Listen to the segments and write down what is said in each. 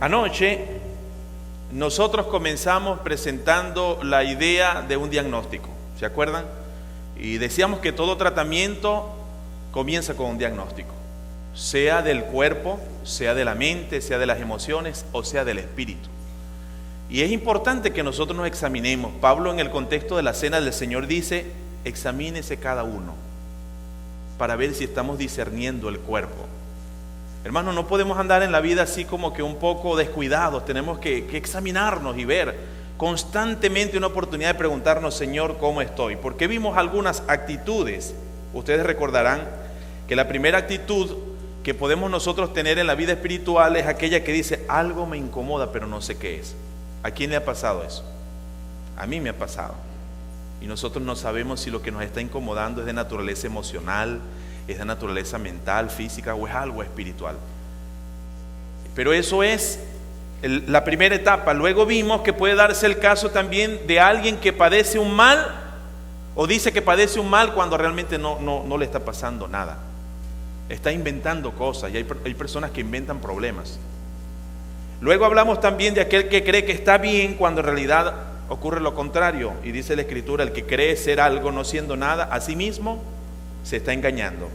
Anoche nosotros comenzamos presentando la idea de un diagnóstico, ¿se acuerdan? Y decíamos que todo tratamiento comienza con un diagnóstico, sea del cuerpo, sea de la mente, sea de las emociones o sea del espíritu. Y es importante que nosotros nos examinemos. Pablo, en el contexto de la cena del Señor, dice: examínese cada uno para ver si estamos discerniendo el cuerpo. Hermanos, no podemos andar en la vida así como que un poco descuidados. Tenemos que examinarnos y ver constantemente una oportunidad de preguntarnos: Señor, ¿cómo estoy? Porque vimos algunas actitudes. Ustedes recordarán que la primera actitud que podemos nosotros tener en la vida espiritual es aquella que dice: algo me incomoda pero no sé qué es. ¿A quién le ha pasado eso? A mí me ha pasado. Y nosotros no sabemos si lo que nos está incomodando es de naturaleza emocional, es de naturaleza mental, física o es algo espiritual. Pero eso es la primera etapa. Luego vimos que puede darse el caso también de alguien que padece un mal o dice que padece un mal cuando realmente no le está pasando nada. Está inventando cosas y hay personas que inventan problemas. Luego hablamos también de aquel que cree que está bien cuando en realidad ocurre lo contrario. Y dice la Escritura: el que cree ser algo no siendo nada, a sí mismo se está engañando.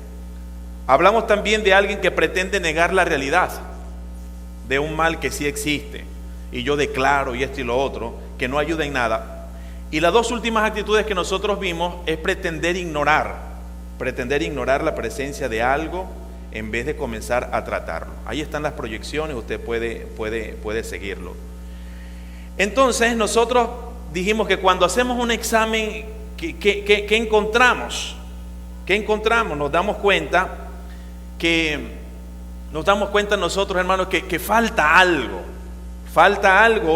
Hablamos también de alguien que pretende negar la realidad de un mal que sí existe, y yo declaro y esto y lo otro, que no ayuda en nada. Y las dos últimas actitudes que nosotros vimos es pretender ignorar la presencia de algo en vez de comenzar a tratarlo. Ahí están las proyecciones, usted puede seguirlo. Entonces nosotros dijimos que cuando hacemos un examen, ¿qué encontramos? ¿Qué encontramos? Nos damos cuenta nosotros, hermanos, que falta algo,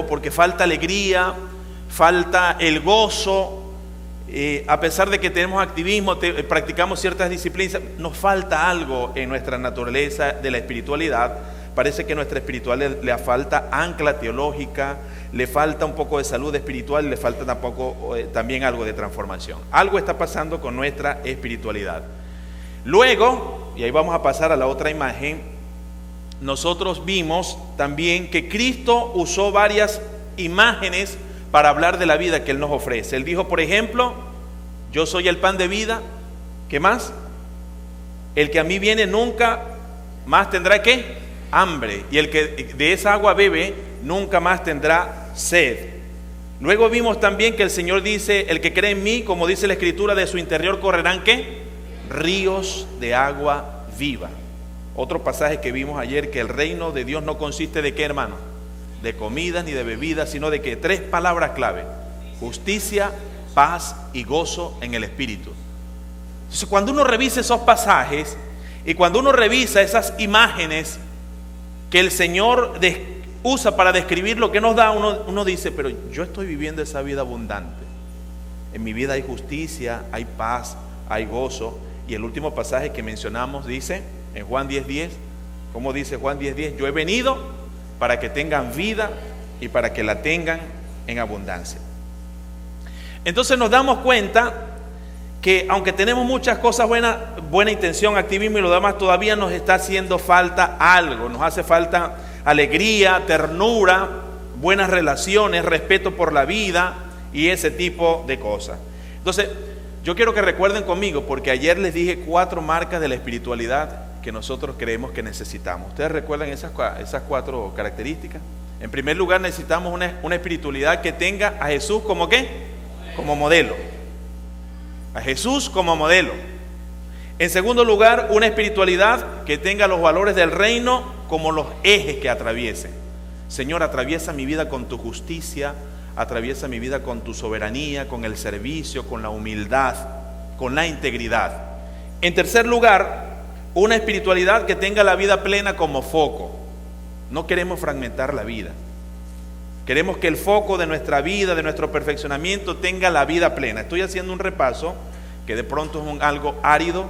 porque falta alegría, falta el gozo. A pesar de que tenemos activismo, practicamos ciertas disciplinas, nos falta algo en nuestra naturaleza de la espiritualidad. Parece que a nuestra espiritualidad le falta ancla teológica, le falta un poco de salud espiritual, le falta también algo de transformación. Algo está pasando con nuestra espiritualidad. Luego, y ahí vamos a pasar a la otra imagen, nosotros vimos también que Cristo usó varias imágenes para hablar de la vida que Él nos ofrece. Él dijo, por ejemplo: yo soy el pan de vida. ¿Qué más? El que a mí viene nunca más tendrá ¿qué? Hambre. Y el que de esa agua bebe nunca más tendrá sed. Luego vimos también que el Señor dice: el que cree en mí, como dice la Escritura, de su interior correrán ¿qué? Ríos de agua viva. Otro pasaje que vimos ayer, que el reino de Dios no consiste de ¿qué, hermano? De comidas ni de bebidas, sino de que 3 palabras clave: justicia, paz y gozo en el Espíritu. Entonces, cuando uno revisa esos pasajes y cuando uno revisa esas imágenes que el Señor usa para describir lo que nos da, uno dice: pero yo estoy viviendo esa vida abundante. En mi vida hay justicia, hay paz, hay gozo. Y el último pasaje que mencionamos dice en Juan 10:10, ¿cómo dice Juan 10:10? Yo he venido para que tengan vida y para que la tengan en abundancia. Entonces nos damos cuenta que aunque tenemos muchas cosas buenas, buena intención, activismo y lo demás, todavía nos está haciendo falta algo. Nos hace falta alegría, ternura, buenas relaciones, respeto por la vida y ese tipo de cosas. Entonces, yo quiero que recuerden conmigo, porque ayer les dije 4 marcas de la espiritualidad que nosotros creemos que necesitamos. ¿Ustedes recuerdan esas 4 características? En primer lugar, necesitamos una espiritualidad que tenga a Jesús como ¿qué? Como modelo. A Jesús como modelo. En segundo lugar, una espiritualidad que tenga los valores del reino como los ejes que atraviesen. Señor, atraviesa mi vida con tu justicia, atraviesa mi vida con tu soberanía, con el servicio, con la humildad, con la integridad. En tercer lugar, una espiritualidad que tenga la vida plena como foco. No queremos fragmentar la vida. Queremos que el foco de nuestra vida, de nuestro perfeccionamiento, tenga la vida plena. Estoy haciendo un repaso que de pronto es algo árido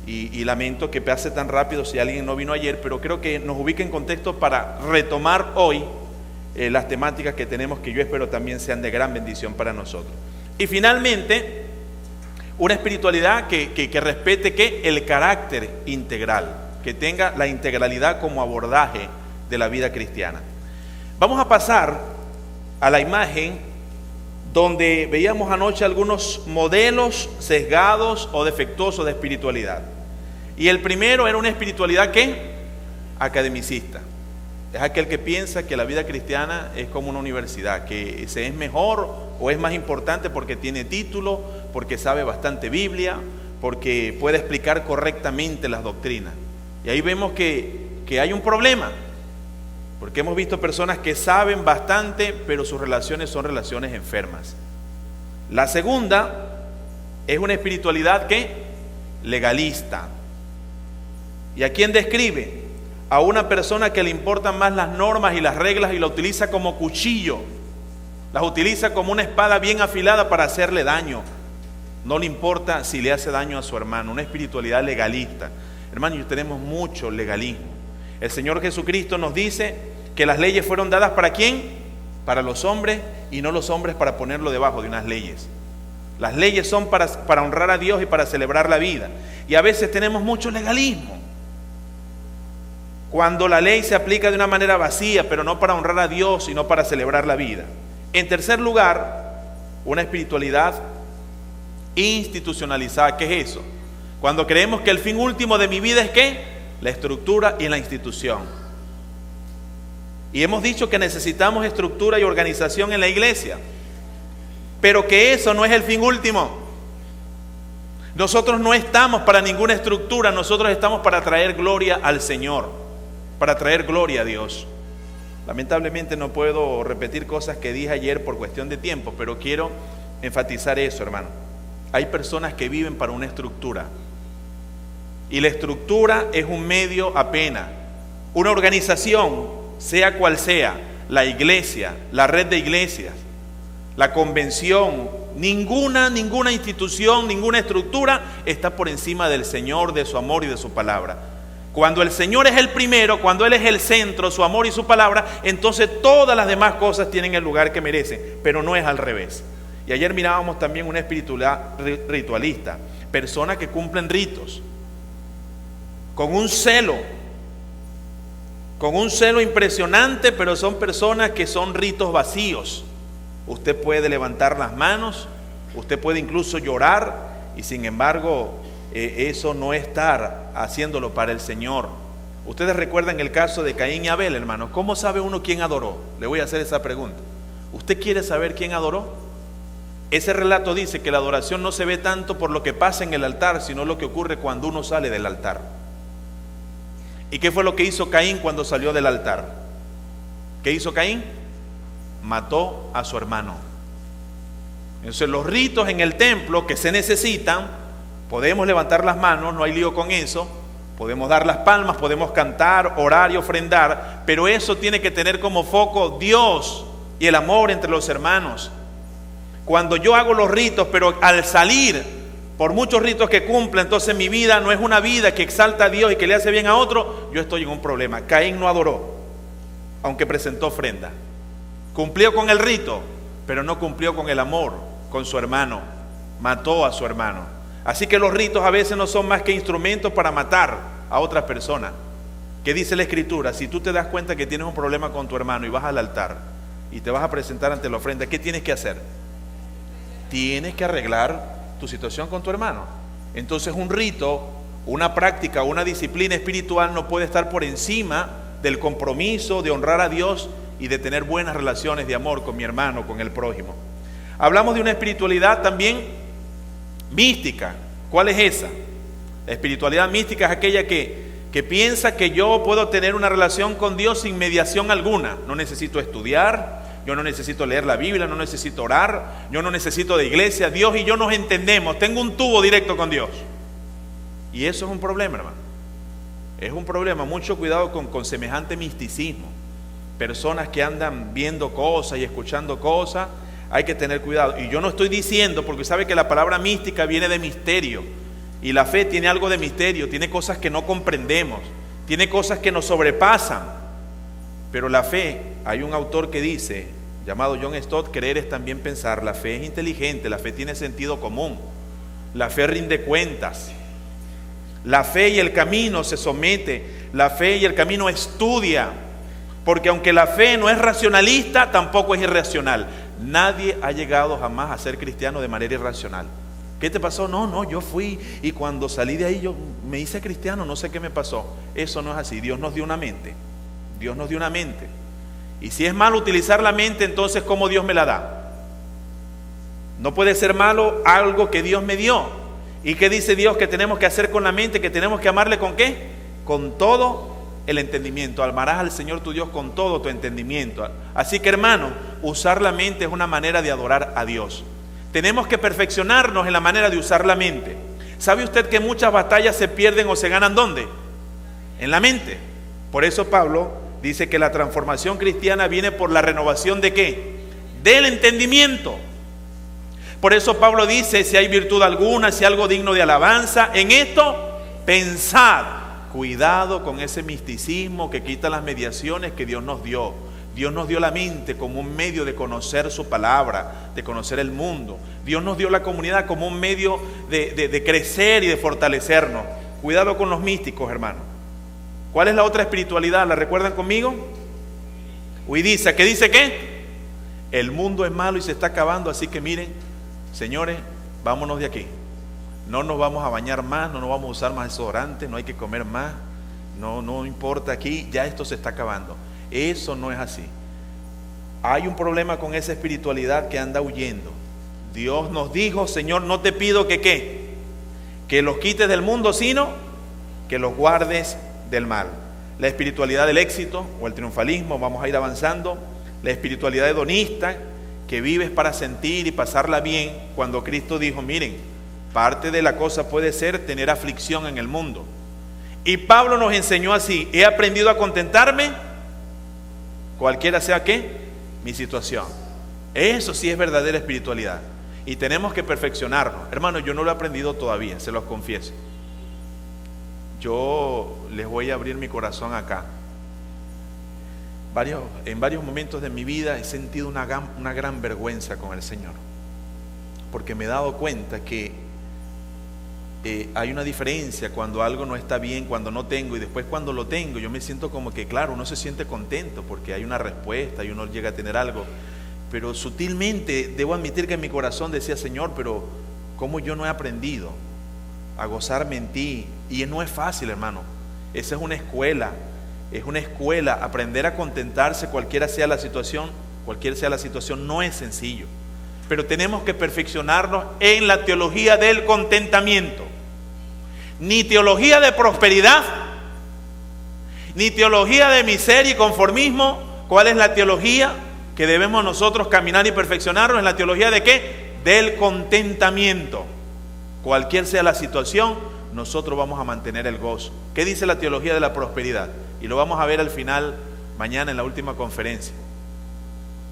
y lamento que pase tan rápido si alguien no vino ayer, pero creo que nos ubica en contexto para retomar hoy las temáticas que tenemos, que yo espero también sean de gran bendición para nosotros. Y finalmente, una espiritualidad que respete ¿qué? El carácter integral, que tenga la integralidad como abordaje de la vida cristiana. Vamos a pasar a la imagen donde veíamos anoche algunos modelos sesgados o defectuosos de espiritualidad. Y el primero era una espiritualidad ¿qué? Academicista. Es aquel que piensa que la vida cristiana es como una universidad, que se es mejor o es más importante porque tiene título, porque sabe bastante Biblia, porque puede explicar correctamente las doctrinas. Y ahí vemos que hay un problema, porque hemos visto personas que saben bastante, pero sus relaciones son relaciones enfermas. La segunda es una espiritualidad ¿qué? Legalista. ¿Y a quién describe? A una persona que le importan más las normas y las reglas y la utiliza como cuchillo, las utiliza como una espada bien afilada para hacerle daño. No le importa si le hace daño a su hermano, una espiritualidad legalista. Hermanos, tenemos mucho legalismo. El Señor Jesucristo nos dice que las leyes fueron dadas ¿para quién? Para los hombres, y no los hombres para ponerlo debajo de unas leyes. Las leyes son para honrar a Dios y para celebrar la vida. Y a veces tenemos mucho legalismo, cuando la ley se aplica de una manera vacía, pero no para honrar a Dios, sino para celebrar la vida. En tercer lugar, una espiritualidad institucionalizada. ¿Qué es eso? Cuando creemos que el fin último de mi vida es ¿qué? La estructura y la institución. Y hemos dicho que necesitamos estructura y organización en la iglesia, pero que eso no es el fin último. Nosotros no estamos para ninguna estructura, nosotros estamos para traer gloria al Señor, para traer gloria a Dios. Lamentablemente no puedo repetir cosas que dije ayer por cuestión de tiempo, pero quiero enfatizar eso, hermano. Hay personas que viven para una estructura, y la estructura es un medio apenas. Una organización, sea cual sea, la iglesia, la red de iglesias, la convención, ninguna institución, ninguna estructura está por encima del Señor, de su amor y de su palabra. Cuando el Señor es el primero, cuando Él es el centro, su amor y su palabra, entonces todas las demás cosas tienen el lugar que merecen, pero no es al revés. Y ayer mirábamos también una espiritualidad ritualista, personas que cumplen ritos con un celo impresionante, pero son personas que son ritos vacíos. Usted puede levantar las manos, usted puede incluso llorar, y sin embargo eso no es estar haciéndolo para el Señor. Ustedes recuerdan el caso de Caín y Abel, hermanos. ¿Cómo sabe uno quién adoró? Le voy a hacer esa pregunta. ¿Usted quiere saber quién adoró? Ese relato dice que la adoración no se ve tanto por lo que pasa en el altar, sino lo que ocurre cuando uno sale del altar. ¿Y qué fue lo que hizo Caín cuando salió del altar? ¿Qué hizo Caín? Mató a su hermano. Entonces los ritos en el templo que se necesitan, podemos levantar las manos, no hay lío con eso, podemos dar las palmas, podemos cantar, orar y ofrendar, pero eso tiene que tener como foco Dios y el amor entre los hermanos. Cuando yo hago los ritos, pero al salir, por muchos ritos que cumpla, entonces mi vida no es una vida que exalta a Dios y que le hace bien a otro, yo estoy en un problema. Caín no adoró, aunque presentó ofrenda. Cumplió con el rito, pero no cumplió con el amor, con su hermano. Mató a su hermano. Así que los ritos a veces no son más que instrumentos para matar a otras personas. ¿Qué dice la Escritura? Si tú te das cuenta que tienes un problema con tu hermano y vas al altar y te vas a presentar ante la ofrenda, ¿qué tienes que hacer? Tienes que arreglar tu situación con tu hermano. Entonces un rito, una práctica, una disciplina espiritual no puede estar por encima del compromiso de honrar a Dios y de tener buenas relaciones de amor con mi hermano, con el prójimo. Hablamos de una espiritualidad también mística. ¿Cuál es esa? La espiritualidad mística es aquella que piensa que yo puedo tener una relación con Dios sin mediación alguna. No necesito estudiar, yo no necesito leer la Biblia, no necesito orar, yo no necesito de iglesia. Dios y yo nos entendemos, tengo un tubo directo con Dios. Y eso es un problema, hermano. Es un problema. Mucho cuidado con semejante misticismo. Personas que andan viendo cosas y escuchando cosas, hay que tener cuidado. Y yo no estoy diciendo, porque sabe que la palabra mística viene de misterio, y la fe tiene algo de misterio, tiene cosas que no comprendemos, tiene cosas que nos sobrepasan. Pero la fe, hay un autor que dice, llamado John Stott, creer es también pensar. La fe es inteligente, la fe tiene sentido común, la fe rinde cuentas, la fe y el camino se somete, la fe y el camino estudia. Porque aunque la fe no es racionalista, tampoco es irracional. Nadie ha llegado jamás a ser cristiano de manera irracional. ¿Qué te pasó? No, yo fui y cuando salí de ahí yo me hice cristiano, no sé qué me pasó. Eso no es así. Dios nos dio una mente. Dios nos dio una mente. Y si es malo utilizar la mente, entonces ¿cómo Dios me la da? No puede ser malo algo que Dios me dio. ¿Y qué dice Dios que tenemos que hacer con la mente? Que tenemos que amarle ¿con qué? Con todo el entendimiento. Amarás al Señor tu Dios con todo tu entendimiento. Así que, hermano, usar la mente es una manera de adorar a Dios. Tenemos que perfeccionarnos en la manera de usar la mente. ¿Sabe usted que muchas batallas se pierden o se ganan dónde? En la mente. Por eso Pablo dice que la transformación cristiana viene por la renovación ¿de qué? Del entendimiento. Por eso Pablo dice, si hay virtud alguna, si algo digno de alabanza, en esto pensad. Cuidado con ese misticismo que quita las mediaciones que Dios nos dio. Dios nos dio la mente como un medio de conocer su palabra, de conocer el mundo. Dios nos dio la comunidad como un medio de crecer y de fortalecernos. Cuidado con los místicos, hermano. ¿Cuál es la otra espiritualidad? ¿La recuerdan conmigo? Huidiza. ¿Qué dice qué? El mundo es malo y se está acabando, así que miren, señores, vámonos de aquí. No nos vamos a bañar más, no nos vamos a usar más desodorante, no hay que comer más, no importa aquí, ya esto se está acabando. Eso no es así. Hay un problema con esa espiritualidad que anda huyendo. Dios nos dijo, Señor, no te pido que ¿qué? Que los quites del mundo, sino que los guardes del mal. La espiritualidad del éxito o el triunfalismo, vamos a ir avanzando. La espiritualidad hedonista, que vives para sentir y pasarla bien, cuando Cristo dijo, miren, parte de la cosa puede ser tener aflicción en el mundo. Y Pablo nos enseñó así, he aprendido a contentarme, cualquiera sea ¿qué? Mi situación. Eso sí es verdadera espiritualidad. Y tenemos que perfeccionarnos. Hermano, yo no lo he aprendido todavía, se los confieso. Yo les voy a abrir mi corazón acá. En varios momentos de mi vida he sentido una gran vergüenza con el Señor. Porque me he dado cuenta que hay una diferencia cuando algo no está bien, cuando no tengo, y después cuando lo tengo, yo me siento como que, claro, uno se siente contento porque hay una respuesta y uno llega a tener algo. Pero sutilmente debo admitir que en mi corazón decía, Señor, pero ¿cómo yo no he aprendido a gozarme en ti? Y no es fácil, hermano. Esa es una escuela. Es una escuela. Aprender a contentarse cualquiera sea la situación no es sencillo. Pero tenemos que perfeccionarnos en la teología del contentamiento. Ni teología de prosperidad, ni teología de miseria y conformismo. ¿Cuál es la teología que debemos nosotros caminar y perfeccionarnos? En la teología de ¿qué? Del contentamiento. Cualquier sea la situación, nosotros vamos a mantener el gozo. ¿Qué dice la teología de la prosperidad? Y lo vamos a ver al final, mañana en la última conferencia.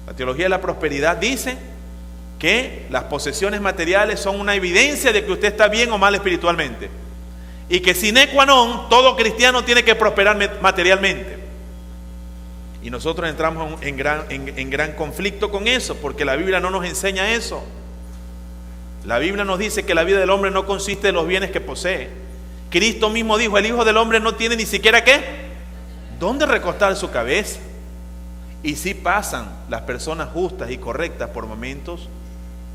La teología de la prosperidad dice que las posesiones materiales son una evidencia de que usted está bien o mal espiritualmente. Y que sine qua non, todo cristiano tiene que prosperar materialmente. Y nosotros entramos en gran conflicto con eso, porque la Biblia no nos enseña eso. La Biblia nos dice que la vida del hombre no consiste en los bienes que posee. Cristo mismo dijo, el Hijo del Hombre no tiene ni siquiera ¿qué? ¿Dónde recostar su cabeza? Y sí pasan las personas justas y correctas por momentos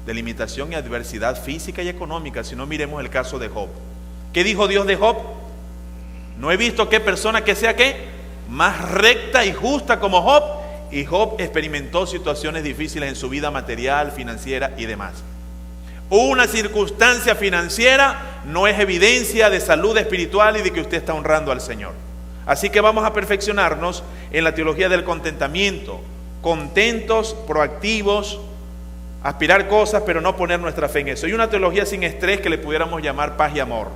de limitación y adversidad física y económica. Si no, miremos el caso de Job. ¿Qué dijo Dios de Job? No he visto qué persona que sea ¿qué? Más recta y justa como Job. Y Job experimentó situaciones difíciles en su vida material, financiera y demás. Una circunstancia financiera no es evidencia de salud espiritual y de que usted está honrando al Señor. Así que vamos a perfeccionarnos en la teología del contentamiento. Contentos, proactivos, aspirar cosas, pero no poner nuestra fe en eso. Y una teología sin estrés que le pudiéramos llamar paz y amor.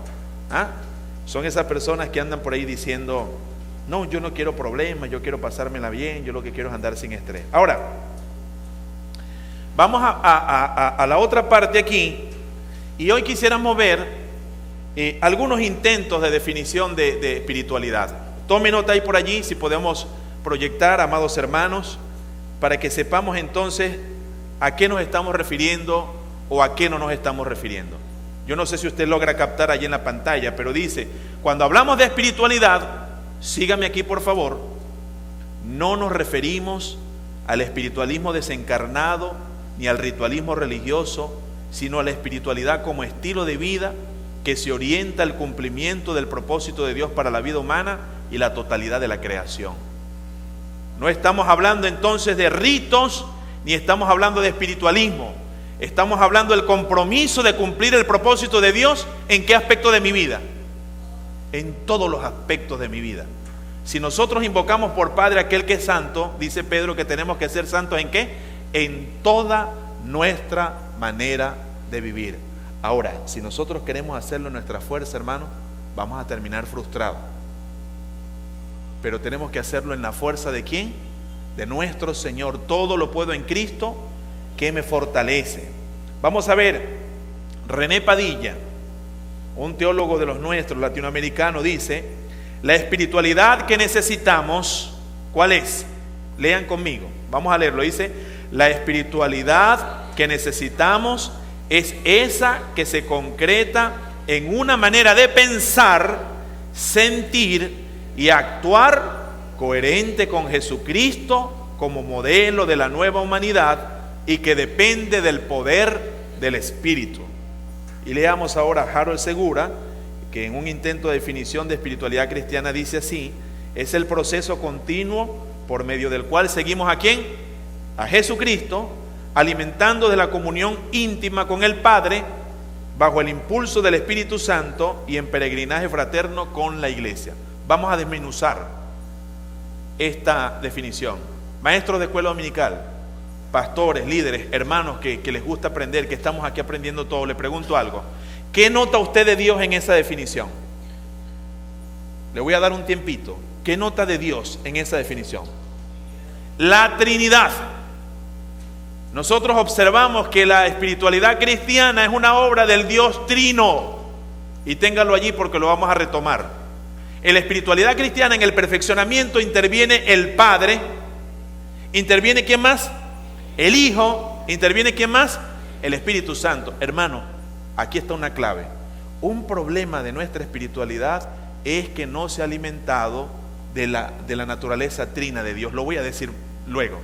¿Ah? Son esas personas que andan por ahí diciendo, no, yo no quiero problemas, yo quiero pasármela bien, yo lo que quiero es andar sin estrés. Ahora, vamos a la otra parte aquí, y hoy quisiéramos ver algunos intentos de definición de espiritualidad. Tome nota ahí por allí, si podemos proyectar, amados hermanos, para que sepamos entonces a qué nos estamos refiriendo o a qué no nos estamos refiriendo. Yo no sé si usted logra captar allí en la pantalla, pero dice, cuando hablamos de espiritualidad, sígame aquí por favor, no nos referimos al espiritualismo desencarnado ni al ritualismo religioso, sino a la espiritualidad como estilo de vida que se orienta al cumplimiento del propósito de Dios para la vida humana y la totalidad de la creación. No estamos hablando entonces de ritos, ni estamos hablando de espiritualismo. Estamos hablando del compromiso de cumplir el propósito de Dios. ¿En qué aspecto de mi vida? En todos los aspectos de mi vida. Si nosotros invocamos por Padre aquel que es santo, dice Pedro que tenemos que ser santos ¿en qué? En toda nuestra manera de vivir. Ahora, si nosotros queremos hacerlo en nuestra fuerza, hermano, vamos a terminar frustrados. Pero tenemos que hacerlo en la fuerza ¿de quién? De nuestro Señor. Todo lo puedo en Cristo que me fortalece. Vamos a ver, René Padilla, un teólogo de los nuestros, latinoamericano, dice: la espiritualidad que necesitamos, ¿cuál es? Lean conmigo, vamos a leerlo. Dice: la espiritualidad que necesitamos es esa que se concreta en una manera de pensar, sentir y actuar coherente con Jesucristo como modelo de la nueva humanidad y que depende del poder del Espíritu. Y leamos ahora a Harold Segura, que en un intento de definición de espiritualidad cristiana dice así: es el proceso continuo por medio del cual seguimos ¿a quién? A Jesucristo, alimentando de la comunión íntima con el Padre, bajo el impulso del Espíritu Santo y en peregrinaje fraterno con la Iglesia. Vamos a desmenuzar esta definición. Maestros de escuela dominical, pastores, líderes, hermanos que les gusta aprender, que estamos aquí aprendiendo todo, le pregunto algo. ¿Qué nota usted de Dios en esa definición? Le voy a dar un tiempito. ¿Qué nota de Dios en esa definición? La Trinidad. Nosotros observamos que la espiritualidad cristiana es una obra del Dios Trino. Y téngalo allí porque lo vamos a retomar. En la espiritualidad cristiana, en el perfeccionamiento, interviene el Padre. ¿Interviene quién más? El Hijo. ¿Interviene quién más? El Espíritu Santo. Hermano, aquí está una clave. Un problema de nuestra espiritualidad es que no se ha alimentado de la naturaleza trina de Dios. Lo voy a decir luego.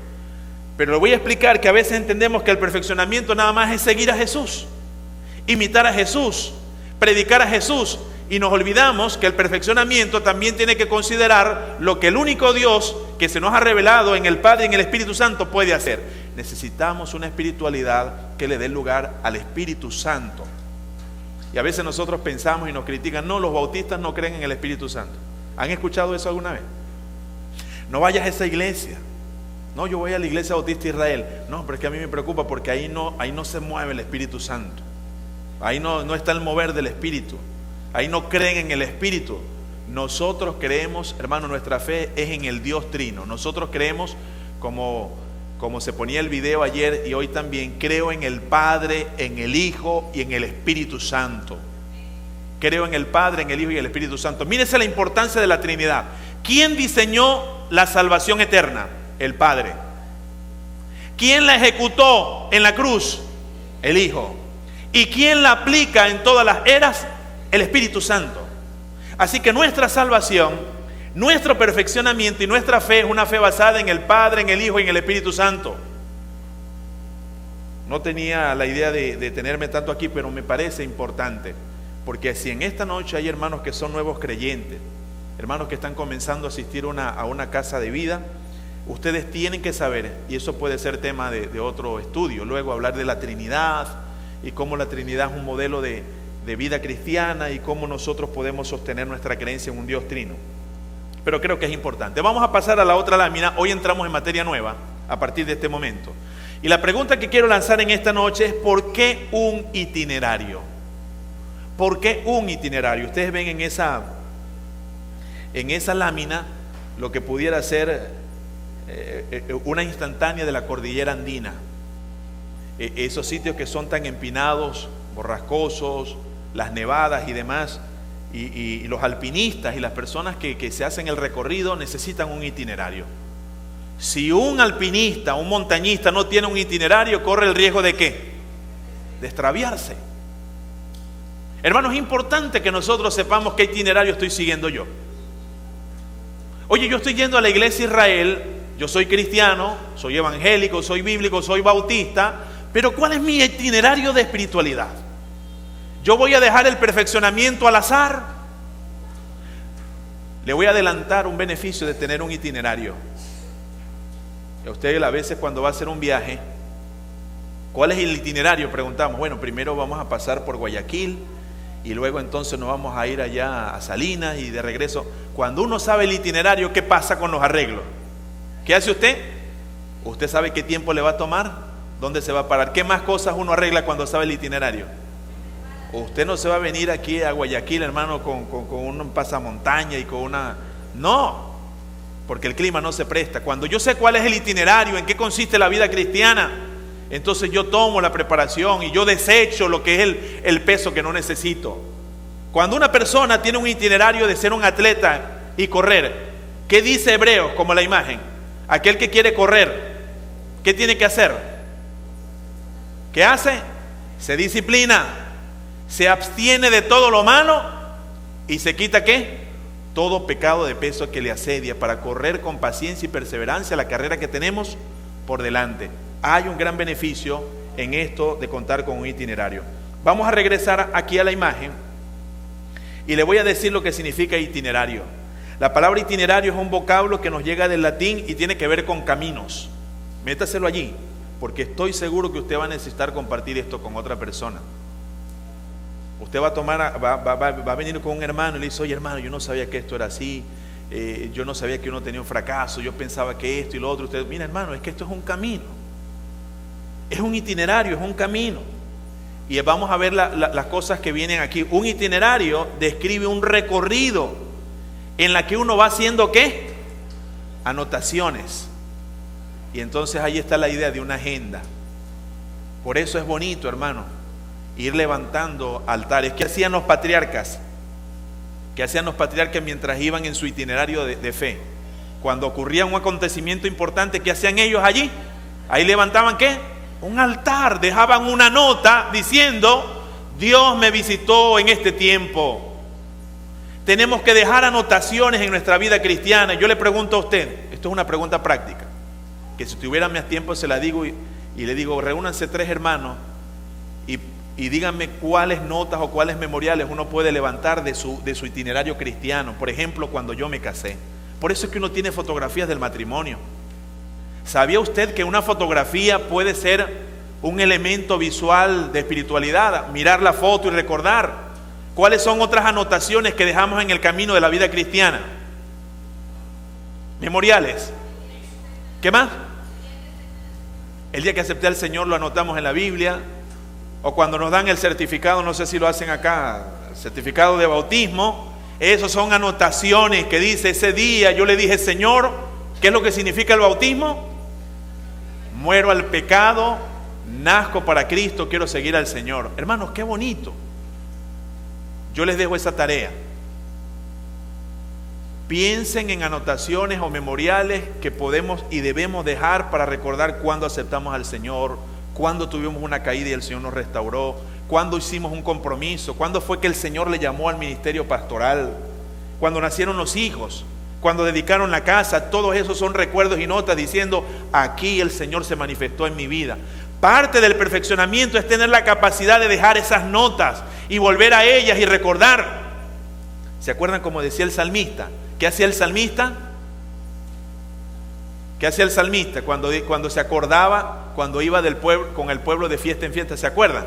Pero le voy a explicar que a veces entendemos que el perfeccionamiento nada más es seguir a Jesús, imitar a Jesús, predicar a Jesús. Y nos olvidamos que el perfeccionamiento también tiene que considerar lo que el único Dios que se nos ha revelado en el Padre y en el Espíritu Santo puede hacer. Necesitamos una espiritualidad que le dé lugar al Espíritu Santo. Y a veces nosotros pensamos y nos critican: no, los bautistas no creen en el Espíritu Santo. ¿Han escuchado eso alguna vez? No vayas a esa iglesia. No, yo voy a la iglesia Bautista Israel. No, pero es que a mí me preocupa porque ahí no se mueve el Espíritu Santo. Ahí no está el mover del Espíritu. Ahí no creen en el Espíritu. Nosotros creemos, hermano, nuestra fe es en el Dios Trino. Nosotros creemos, como se ponía el video ayer y hoy también, creo en el Padre, en el Hijo y en el Espíritu Santo. Creo en el Padre, en el Hijo y en el Espíritu Santo. Mírese la importancia de la Trinidad. ¿Quién diseñó la salvación eterna? El Padre. ¿Quién la ejecutó en la cruz? El Hijo. ¿Y quién la aplica en todas las eras? El Espíritu Santo. Así que nuestra salvación, nuestro perfeccionamiento y nuestra fe es una fe basada en el Padre, en el Hijo y en el Espíritu Santo. No tenía la idea de tenerme tanto aquí, pero me parece importante, porque si en esta noche hay hermanos que son nuevos creyentes, hermanos que están comenzando a asistir a una casa de vida, ustedes tienen que saber, y eso puede ser tema de otro estudio, luego hablar de la Trinidad y cómo la Trinidad es un modelo de vida cristiana y cómo nosotros podemos sostener nuestra creencia en un Dios trino. Pero creo que es importante. Vamos a pasar a la otra lámina. Hoy entramos en materia nueva a partir de este momento. Y la pregunta que quiero lanzar en esta noche es: ¿por qué un itinerario? ¿Por qué un itinerario? Ustedes ven en esa lámina lo que pudiera ser una instantánea de la cordillera andina. Esos sitios que son tan empinados, borrascosos, las nevadas y demás, y los alpinistas y las personas que se hacen el recorrido necesitan un itinerario. Si un alpinista, un montañista no tiene un itinerario, corre el riesgo ¿de qué? De extraviarse. Hermanos, es importante que nosotros sepamos qué itinerario estoy siguiendo yo. Oye, yo estoy yendo a la iglesia Israel yo soy cristiano, soy evangélico, soy bíblico, soy bautista, pero ¿cuál es mi itinerario de espiritualidad? ¿Yo voy a dejar el perfeccionamiento al azar? Le voy a adelantar un beneficio de tener un itinerario. A usted a veces cuando va a hacer un viaje, ¿cuál es el itinerario? Preguntamos, bueno, primero vamos a pasar por Guayaquil y luego entonces nos vamos a ir allá a Salinas y de regreso. Cuando uno sabe el itinerario, ¿qué pasa con los arreglos? ¿Qué hace usted? ¿Usted sabe qué tiempo le va a tomar? ¿Dónde se va a parar? ¿Qué más cosas uno arregla cuando sabe el itinerario? Usted no se va a venir aquí a Guayaquil, hermano, con un pasamontaña y con una... No, porque el clima no se presta. Cuando yo sé cuál es el itinerario, en qué consiste la vida cristiana, entonces yo tomo la preparación y yo desecho lo que es el peso que no necesito. Cuando una persona tiene un itinerario de ser un atleta y correr, ¿qué dice Hebreos como la imagen? Aquel que quiere correr, ¿qué tiene que hacer? ¿Qué hace? Se disciplina, se abstiene de todo lo malo y se quita ¿qué? Todo pecado de peso que le asedia para correr con paciencia y perseverancia la carrera que tenemos por delante. Hay un gran beneficio en esto de contar con un itinerario. Vamos a regresar aquí a la imagen y le voy a decir lo que significa itinerario. La palabra itinerario es un vocablo que nos llega del latín y tiene que ver con caminos. Métaselo allí, porque estoy seguro que usted va a necesitar compartir esto con otra persona. Usted va a venir con un hermano y le dice, oye hermano, yo no sabía que esto era así, yo no sabía que uno tenía un fracaso, yo pensaba que esto y lo otro. Usted, mira hermano, es que esto es un camino, es un itinerario, es un camino. Y vamos a ver las cosas que vienen aquí. Un itinerario describe un recorrido en la que uno va haciendo ¿qué? Anotaciones. Y entonces ahí está la idea de una agenda. Por eso es bonito, hermano, ir levantando altares. ¿Qué hacían los patriarcas? ¿Qué hacían los patriarcas mientras iban en su itinerario de fe? Cuando ocurría un acontecimiento importante, ¿qué hacían ellos allí? Ahí levantaban ¿qué? Un altar, dejaban una nota diciendo, Dios me visitó en este tiempo. Tenemos que dejar anotaciones en nuestra vida cristiana. Yo le pregunto a usted, esto es una pregunta práctica, que si tuviera más tiempo se la digo y le digo, reúnanse 3 hermanos y díganme cuáles notas o cuáles memoriales uno puede levantar de su itinerario cristiano. Por ejemplo, cuando yo me casé. Por eso es que uno tiene fotografías del matrimonio. ¿Sabía usted que una fotografía puede ser un elemento visual de espiritualidad? Mirar la foto y recordar. ¿Cuáles son otras anotaciones que dejamos en el camino de la vida cristiana? Memoriales. ¿Qué más? El día que acepté al Señor lo anotamos en la Biblia. O cuando nos dan el certificado, no sé si lo hacen acá, el certificado de bautismo. Esos son anotaciones que dice, ese día yo le dije, Señor, ¿qué es lo que significa el bautismo? Muero al pecado, nazco para Cristo, quiero seguir al Señor. Hermanos, qué bonito. Yo les dejo esa tarea. Piensen en anotaciones o memoriales que podemos y debemos dejar para recordar cuando aceptamos al Señor, cuando tuvimos una caída y el Señor nos restauró, cuando hicimos un compromiso, cuando fue que el Señor le llamó al ministerio pastoral, cuando nacieron los hijos, cuando dedicaron la casa. Todos esos son recuerdos y notas diciendo, aquí el Señor se manifestó en mi vida. Parte del perfeccionamiento es tener la capacidad de dejar esas notas y volver a ellas y recordar. ¿Se acuerdan como decía el salmista? ¿Qué hacía el salmista? ¿Qué hacía el salmista cuando se acordaba, cuando iba con el pueblo de fiesta en fiesta? ¿Se acuerdan?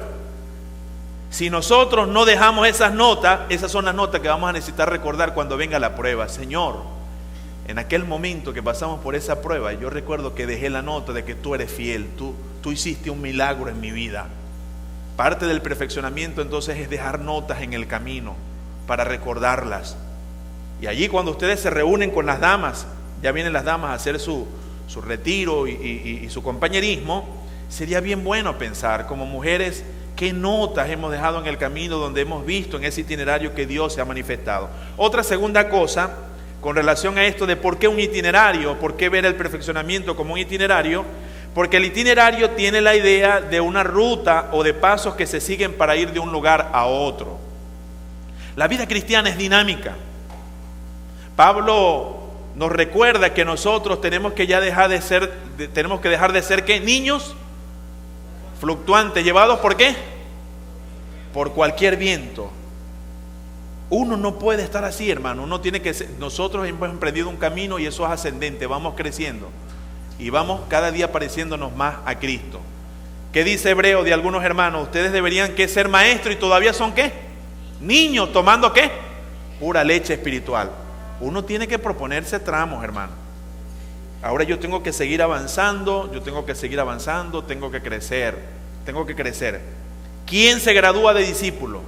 Si nosotros no dejamos esas notas, esas son las notas que vamos a necesitar recordar cuando venga la prueba. Señor, en aquel momento que pasamos por esa prueba, yo recuerdo que dejé la nota de que tú eres fiel, tú hiciste un milagro en mi vida. Parte del perfeccionamiento entonces es dejar notas en el camino para recordarlas. Y allí cuando ustedes se reúnen con las damas, ya vienen las damas a hacer su retiro y su compañerismo, sería bien bueno pensar como mujeres qué notas hemos dejado en el camino donde hemos visto en ese itinerario que Dios se ha manifestado. Otra segunda cosa con relación a esto de por qué un itinerario, por qué ver el perfeccionamiento como un itinerario, porque el itinerario tiene la idea de una ruta o de pasos que se siguen para ir de un lugar a otro. La vida cristiana es dinámica. Pablo nos recuerda que nosotros tenemos que ya dejar de ser, tenemos que dejar de ser ¿qué? Niños fluctuantes, llevados ¿por qué? Por cualquier viento. Uno no puede estar así, hermano. Uno tiene que ser, nosotros hemos emprendido un camino y eso es ascendente, vamos creciendo y vamos cada día pareciéndonos más a Cristo. ¿Qué dice Hebreo de algunos hermanos? Ustedes deberían que ser maestros y todavía son ¿qué? Niños, tomando ¿qué? Pura leche espiritual. Uno tiene que proponerse tramos, hermano. Ahora yo tengo que seguir avanzando, tengo que crecer. ¿Quién se gradúa de discípulo?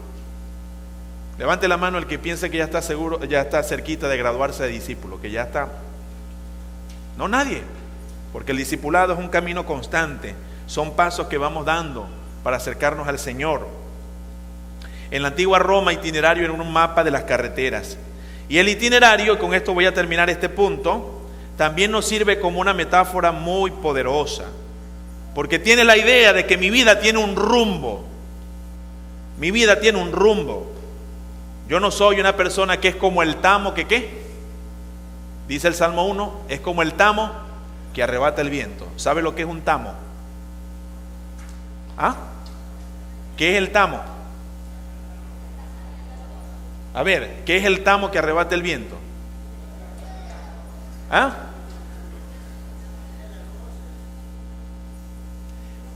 Levante la mano el que piense que ya está seguro, ya está cerquita de graduarse de discípulo, que ya está. No, nadie, porque el discipulado es un camino constante, son pasos que vamos dando para acercarnos al Señor. En la antigua Roma, itinerario era un mapa de las carreteras. Y el itinerario, y con esto voy a terminar este punto, también nos sirve como una metáfora muy poderosa, porque tiene la idea de que mi vida tiene un rumbo. Mi vida tiene un rumbo. Yo no soy una persona que es como el tamo que ¿qué? Dice el Salmo 1, es como el tamo que arrebata el viento. ¿Sabe lo que es un tamo? ¿Ah? ¿Qué es el tamo? A ver, ¿qué es el tamo que arrebata el viento? ¿Ah?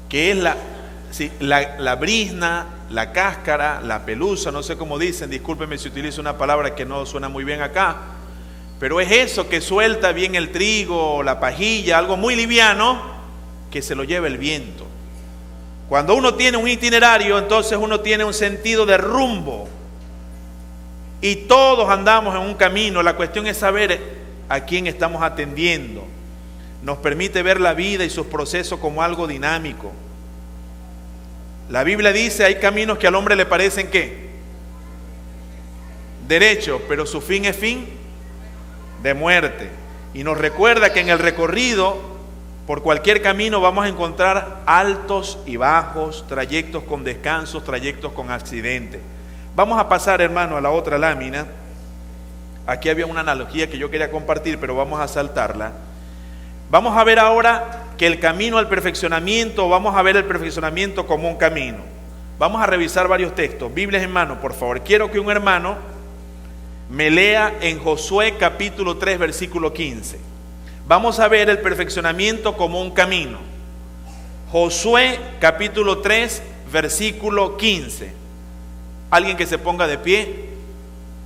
¿Qué es la brizna, la cáscara, la pelusa? No sé cómo dicen, discúlpenme si utilizo una palabra que no suena muy bien acá, pero es eso que suelta bien el trigo, la pajilla, algo muy liviano que se lo lleva el viento. Cuando uno tiene un itinerario, entonces uno tiene un sentido de rumbo. Y todos andamos en un camino. La cuestión es saber a quién estamos atendiendo. Nos permite ver la vida y sus procesos como algo dinámico. La Biblia dice, hay caminos que al hombre le parecen ¿qué? Derecho, pero su fin es fin de muerte. Y nos recuerda que en el recorrido, por cualquier camino vamos a encontrar altos y bajos, trayectos con descansos, trayectos con accidentes. Vamos a pasar, hermano, a la otra lámina. Aquí había una analogía que yo quería compartir, pero vamos a saltarla. Vamos a ver ahora que el camino al perfeccionamiento, vamos a ver el perfeccionamiento como un camino. Vamos a revisar varios textos. Biblias en mano, por favor. Quiero que un hermano me lea en Josué capítulo 3, versículo 15. Vamos a ver el perfeccionamiento como un camino. Josué capítulo 3, versículo 15. Alguien que se ponga de pie,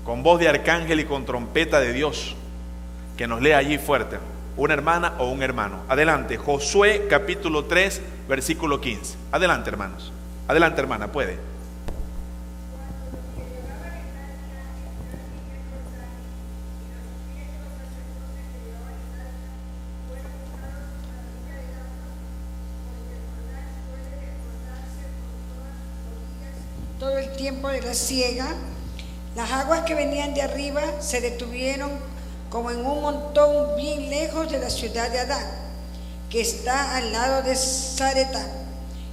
con voz de arcángel y con trompeta de Dios, que nos lea allí fuerte, una hermana o un hermano. Adelante, Josué capítulo 3, versículo 15. Adelante, hermanos. Adelante, hermana, puede. Todo el tiempo de la siega, las aguas que venían de arriba se detuvieron como en un montón bien lejos de la ciudad de Adán, que está al lado de Zaretán,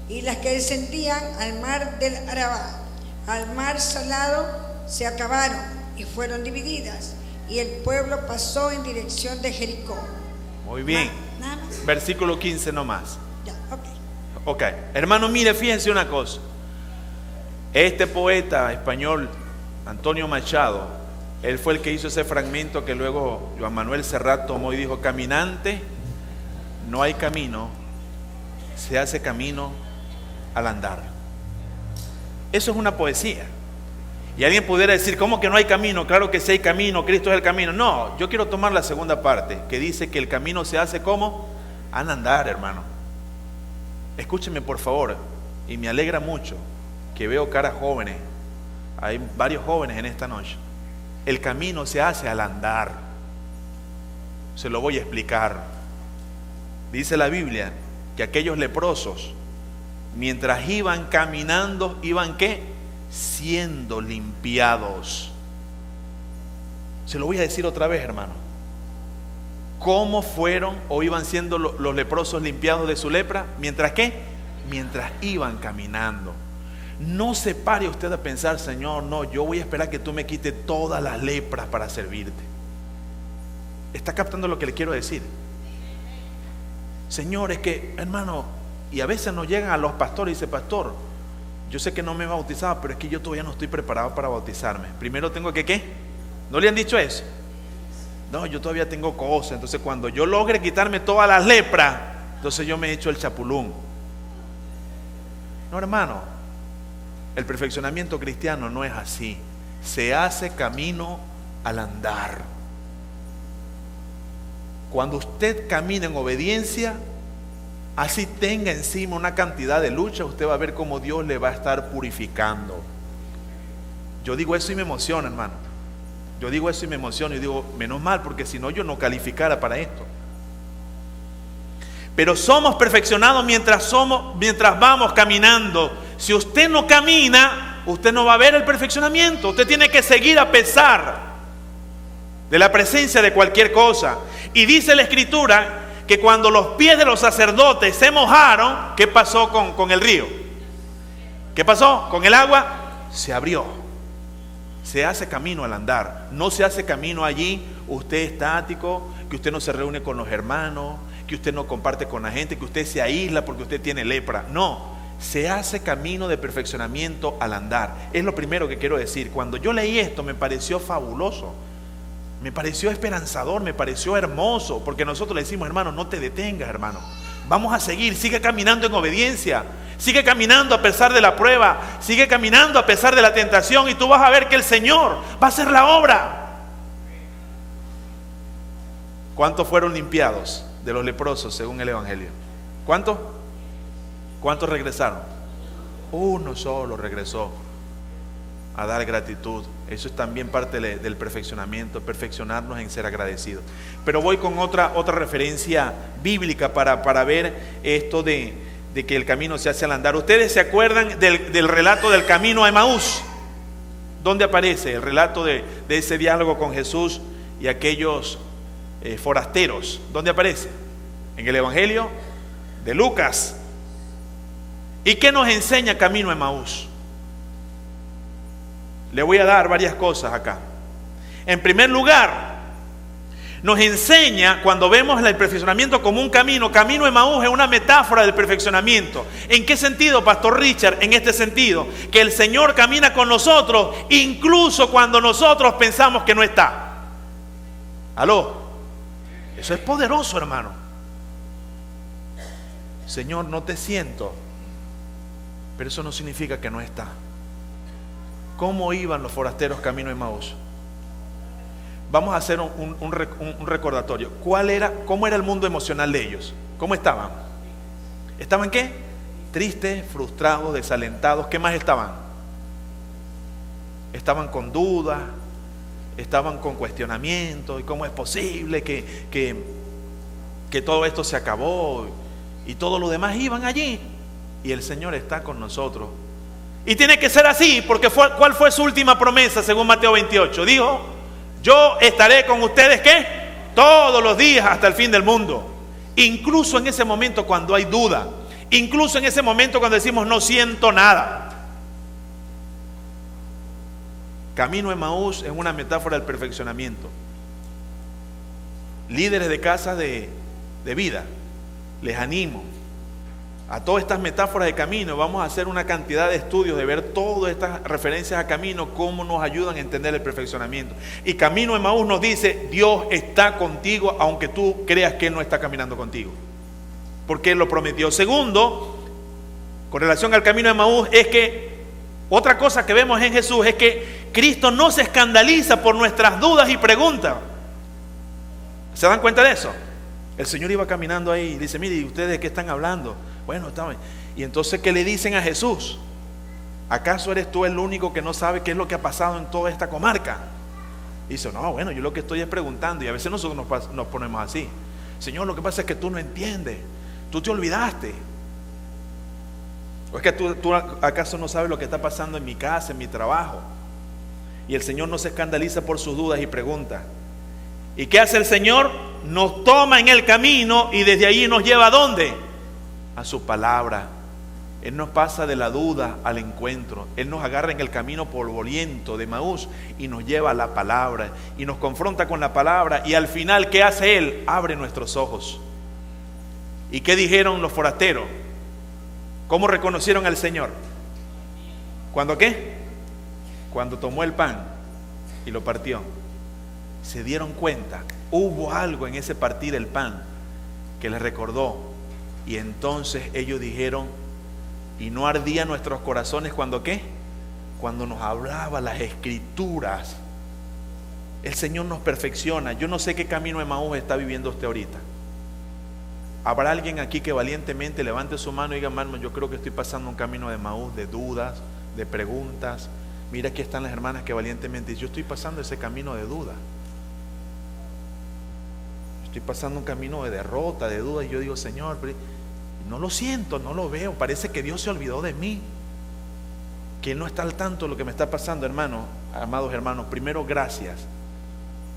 y las que descendían al mar del Arabá, al mar salado, se acabaron y fueron divididas, y el pueblo pasó en dirección de Jericó. Muy bien. Nada más. Versículo 15 nomás. Ya, Ok. Hermano, mire, fíjense una cosa. Este poeta español, Antonio Machado, él fue el que hizo ese fragmento que luego Joan Manuel Serrat tomó y dijo: caminante, no hay camino, se hace camino al andar. Eso es una poesía. Y alguien pudiera decir, ¿cómo que no hay camino? Claro que sí hay camino, Cristo es el camino. No, yo quiero tomar la segunda parte, que dice que el camino se hace como al andar, hermano. Escúcheme por favor, y me alegra mucho que veo caras jóvenes. Hay varios jóvenes en esta noche. El camino se hace al andar. Se lo voy a explicar. Dice la Biblia que aquellos leprosos, mientras iban caminando, iban ¿qué? Siendo limpiados. Se lo voy a decir otra vez, hermano. ¿Cómo fueron o iban siendo los leprosos limpiados de su lepra? ¿Mientras qué? Mientras iban caminando. No se pare usted a pensar, Señor, no, yo voy a esperar que tú me quites todas las lepras para servirte. ¿Está captando lo que le quiero decir? Señor, es que, hermano, y a veces nos llegan a los pastores y dicen: pastor, yo sé que no me he bautizado, pero es que yo todavía no estoy preparado para bautizarme. Primero tengo que, ¿qué? ¿No le han dicho eso? No, yo todavía tengo cosas. Entonces cuando yo logre quitarme todas las lepras, entonces yo me echo el chapulún. No, hermano, el perfeccionamiento cristiano no es así. Se hace camino al andar. Cuando usted camina en obediencia, así tenga encima una cantidad de lucha, usted va a ver cómo Dios le va a estar purificando. Yo digo eso y me emociona, hermano. Yo digo eso y me emociono y digo, menos mal, porque si no yo no calificara para esto. Pero somos perfeccionados mientras vamos caminando. Si usted no camina, usted no va a ver el perfeccionamiento. Usted tiene que seguir a pesar de la presencia de cualquier cosa. Y dice la Escritura que cuando los pies de los sacerdotes se mojaron, ¿qué pasó con el río? ¿Qué pasó? Con el agua se abrió. Se hace camino al andar. No se hace camino allí, usted estático, que usted no se reúne con los hermanos, que usted no comparte con la gente, que usted se aísla porque usted tiene lepra. No, se hace camino de perfeccionamiento al andar. Es lo primero que quiero decir. Cuando yo leí esto me pareció fabuloso, me pareció esperanzador, me pareció hermoso, porque nosotros le decimos: hermano, no te detengas, hermano, vamos a seguir, sigue caminando en obediencia, sigue caminando a pesar de la prueba, sigue caminando a pesar de la tentación, y tú vas a ver que el Señor va a hacer la obra. ¿Cuántos fueron limpiados de los leprosos según el Evangelio? ¿Cuántos? ¿Cuántos regresaron? Uno solo regresó a dar gratitud. Eso es también parte del perfeccionamiento, perfeccionarnos en ser agradecidos. Pero voy con otra referencia bíblica para ver esto de que el camino se hace al andar. ¿Ustedes se acuerdan del relato del camino a Emaús? ¿Dónde aparece el relato de ese diálogo con Jesús y aquellos forasteros? ¿Dónde aparece? En el Evangelio de Lucas. ¿Y qué nos enseña camino a Emaús? Le voy a dar varias cosas acá. En primer lugar, nos enseña, cuando vemos el perfeccionamiento como un camino a Emaús es una metáfora del perfeccionamiento. ¿En qué sentido, Pastor Richard? En este sentido, que el Señor camina con nosotros incluso cuando nosotros pensamos que no está. ¿Aló? Eso es poderoso, hermano. Señor, no te siento, pero eso no significa que no está. ¿Cómo iban los forasteros camino a Emaús? Vamos a hacer un recordatorio. ¿Cómo era el mundo emocional de ellos? ¿Cómo estaban? ¿Estaban qué? Tristes, frustrados, desalentados. ¿Qué más estaban? Estaban con dudas, estaban con cuestionamientos. ¿Y cómo es posible que todo esto se acabó? Y todo lo demás iban allí. Y el Señor está con nosotros. Y tiene que ser así, porque ¿cuál fue su última promesa según Mateo 28? Dijo: yo estaré con ustedes, ¿qué? Todos los días hasta el fin del mundo. Incluso en ese momento cuando hay duda, incluso en ese momento cuando decimos no siento nada. Camino a Emaús es una metáfora del perfeccionamiento. Líderes de casas de vida, les animo a todas estas metáforas de camino. Vamos a hacer una cantidad de estudios de ver todas estas referencias a camino, cómo nos ayudan a entender el perfeccionamiento. Y camino a Emaús nos dice: Dios está contigo aunque tú creas que Él no está caminando contigo, porque Él lo prometió. Segundo, con relación al camino a Emaús, es que otra cosa que vemos en Jesús es que Cristo no se escandaliza por nuestras dudas y preguntas. ¿Se dan cuenta de eso? El Señor iba caminando ahí y dice: mire, ¿y ustedes de qué están hablando? Bueno, estaban. Y entonces, ¿qué le dicen a Jesús? ¿Acaso eres tú el único que no sabe qué es lo que ha pasado en toda esta comarca? Y dice: no, bueno, yo lo que estoy es preguntando. Y a veces nosotros nos ponemos así: Señor, lo que pasa es que tú no entiendes, tú te olvidaste. ¿O es que tú acaso no sabes lo que está pasando en mi casa, en mi trabajo? Y el Señor no se escandaliza por sus dudas y preguntas. ¿Y qué hace el Señor? Nos toma en el camino y desde allí nos lleva ¿a dónde? A su palabra. Él nos pasa de la duda al encuentro. Él nos agarra en el camino polvoriento de Emaús y nos lleva a la palabra y nos confronta con la palabra, y al final, ¿qué hace Él? Abre nuestros ojos. ¿Y qué dijeron los forasteros? ¿Cómo reconocieron al Señor? ¿Cuándo qué? Cuando tomó el pan y lo partió. Se dieron cuenta, hubo algo en ese partir el pan que les recordó, y entonces ellos dijeron: ¿y no ardían nuestros corazones cuando qué? Cuando nos hablaba las Escrituras. El Señor nos perfecciona. Yo no sé qué camino de Emaús está viviendo usted ahorita. ¿Habrá alguien aquí que valientemente levante su mano y diga: hermano, yo creo que estoy pasando un camino de Emaús, de dudas, de preguntas? Mira, aquí están las hermanas que valientemente dicen: yo estoy pasando ese camino de duda. Estoy pasando un camino de derrota, de duda. Y yo digo: Señor, no lo siento, no lo veo. Parece que Dios se olvidó de mí, que Él no está al tanto de lo que me está pasando. Hermano, amados hermanos, primero, gracias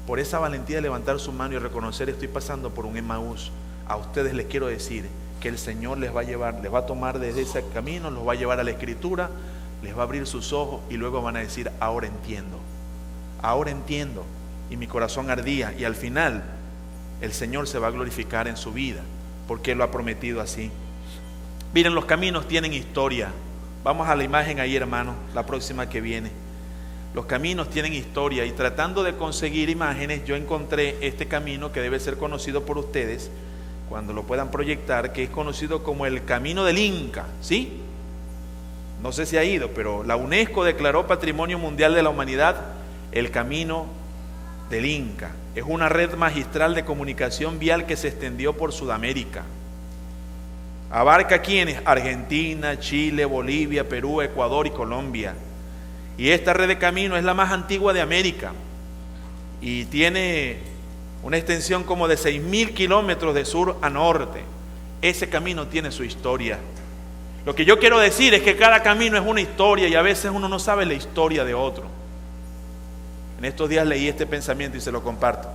por esa valentía de levantar su mano y reconocer: estoy pasando por un Emaús. A ustedes les quiero decir que el Señor les va a llevar, les va a tomar desde ese camino, los va a llevar a la Escritura, les va a abrir sus ojos, y luego van a decir: ahora entiendo, y mi corazón ardía, y al final el Señor se va a glorificar en su vida, porque Él lo ha prometido así. Miren, los caminos tienen historia. Vamos a la imagen ahí, hermano, la próxima que viene. Los caminos tienen historia, y tratando de conseguir imágenes, yo encontré este camino que debe ser conocido por ustedes cuando lo puedan proyectar, que es conocido como el Camino del Inca, ¿sí? No sé si ha ido, pero la UNESCO declaró Patrimonio Mundial de la Humanidad el Camino del Inca. Es una red magistral de comunicación vial que se extendió por Sudamérica. Abarca ¿quiénes? Argentina, Chile, Bolivia, Perú, Ecuador y Colombia. Y esta red de caminos es la más antigua de América y tiene una extensión como de 6.000 kilómetros de sur a norte. Ese camino tiene su historia. Lo que yo quiero decir es que cada camino es una historia, y a veces uno no sabe la historia de otro. En estos días leí este pensamiento y se lo comparto.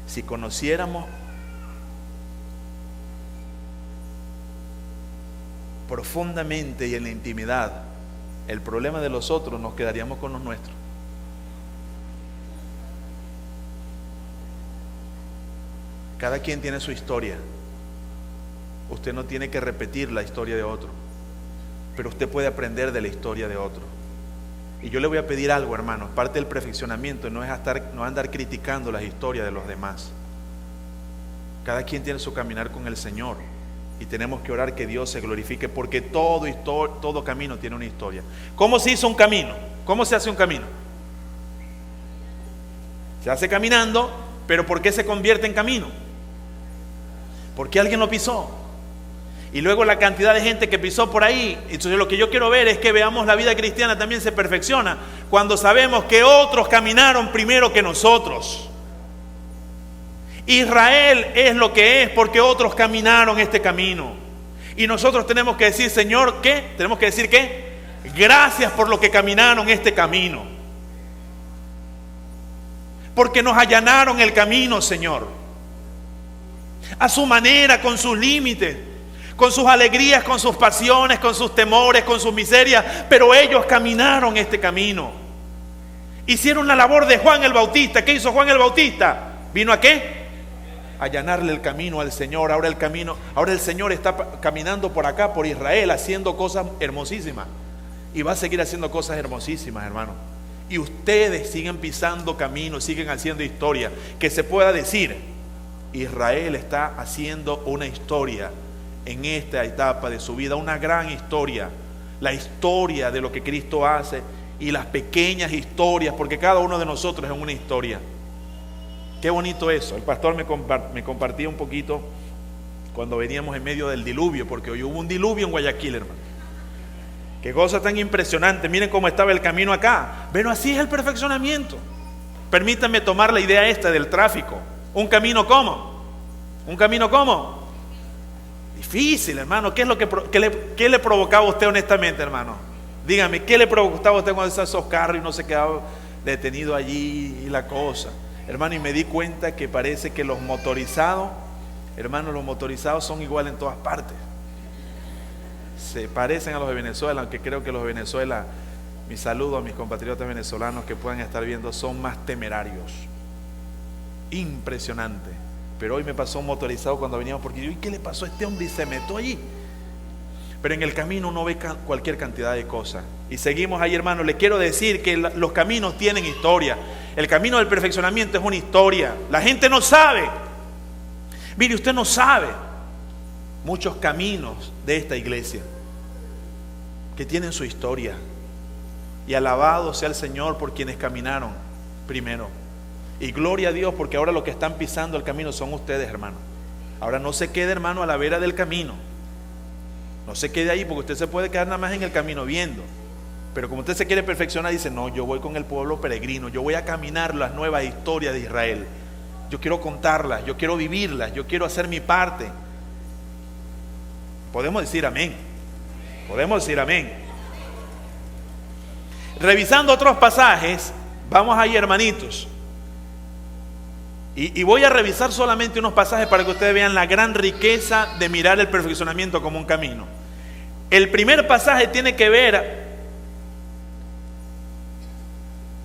Si conociéramos profundamente y en la intimidad el problema de los otros, nos quedaríamos con los nuestros. Cada quien tiene su historia. Usted no tiene que repetir la historia de otro, pero usted puede aprender de la historia de otro. Y yo le voy a pedir algo, hermanos. Parte del perfeccionamiento no es andar criticando las historias de los demás. Cada quien tiene su caminar con el Señor, y tenemos que orar que Dios se glorifique, porque todo camino tiene una historia. ¿Cómo se hizo un camino? ¿Cómo se hace un camino? Se hace caminando. ¿Pero por qué se convierte en camino? Porque alguien lo pisó, y luego la cantidad de gente que pisó por ahí. Entonces lo que yo quiero ver es que veamos la vida cristiana también se perfecciona cuando sabemos que otros caminaron primero que nosotros. Israel es lo que es porque otros caminaron este camino, y nosotros tenemos que decir: Señor, ¿qué? Tenemos que decir ¿qué? Gracias por lo que caminaron este camino, porque nos allanaron el camino, Señor, a su manera, con sus límites, con sus alegrías, con sus pasiones, con sus temores, con sus miserias, pero ellos caminaron este camino. Hicieron la labor de Juan el Bautista. ¿Qué hizo Juan el Bautista? ¿Vino a qué? A allanarle el camino al Señor. Ahora el Señor está caminando por acá, por Israel, haciendo cosas hermosísimas, y va a seguir haciendo cosas hermosísimas, hermano. Y ustedes siguen pisando caminos, siguen haciendo historia, que se pueda decir: Israel está haciendo una historia en esta etapa de su vida, una gran historia, la historia de lo que Cristo hace, y las pequeñas historias, porque cada uno de nosotros es una historia. Qué bonito eso. El pastor me compartía un poquito cuando veníamos en medio del diluvio, porque hoy hubo un diluvio en Guayaquil, hermano. Qué cosa tan impresionante. Miren cómo estaba el camino acá. Pero así es el perfeccionamiento. Permítanme tomar la idea esta del tráfico. ¿Un camino cómo? ¿Un camino cómo? Difícil, hermano. ¿Qué es lo qué le provocaba a usted honestamente, hermano? Dígame, ¿qué le provocaba a usted cuando esos carros y no se quedaba detenido allí y la cosa? Hermano, y me di cuenta que parece que los motorizados, hermano, los motorizados son iguales en todas partes. se parecen a los de Venezuela, aunque creo que los de Venezuela, mi saludo a mis compatriotas venezolanos que puedan estar viendo, son más temerarios. Impresionante. Pero hoy me pasó un motorizado cuando veníamos, porque yo, ¿y qué le pasó a este hombre? Y se metió allí. Pero en el camino uno ve cualquier cantidad de cosas. Y seguimos ahí, hermanos. Le quiero decir que los caminos tienen historia. El camino del perfeccionamiento es una historia. La gente no sabe. Mire, usted no sabe muchos caminos de esta iglesia que tienen su historia. Y alabado sea el Señor por quienes caminaron primero. Y gloria a Dios, porque ahora los que están pisando el camino son ustedes, hermano. Ahora no se quede, hermano, a la vera del camino. No se quede ahí, porque usted se puede quedar nada más en el camino viendo. Pero como usted se quiere perfeccionar, dice, no, yo voy con el pueblo peregrino, yo voy a caminar las nuevas historias de Israel. Yo quiero contarlas, yo quiero vivirlas, yo quiero hacer mi parte. Podemos decir amén. Podemos decir amén. Revisando otros pasajes, vamos ahí, hermanitos. Y voy a revisar solamente unos pasajes para que ustedes vean la gran riqueza de mirar el perfeccionamiento como un camino. El primer pasaje tiene que ver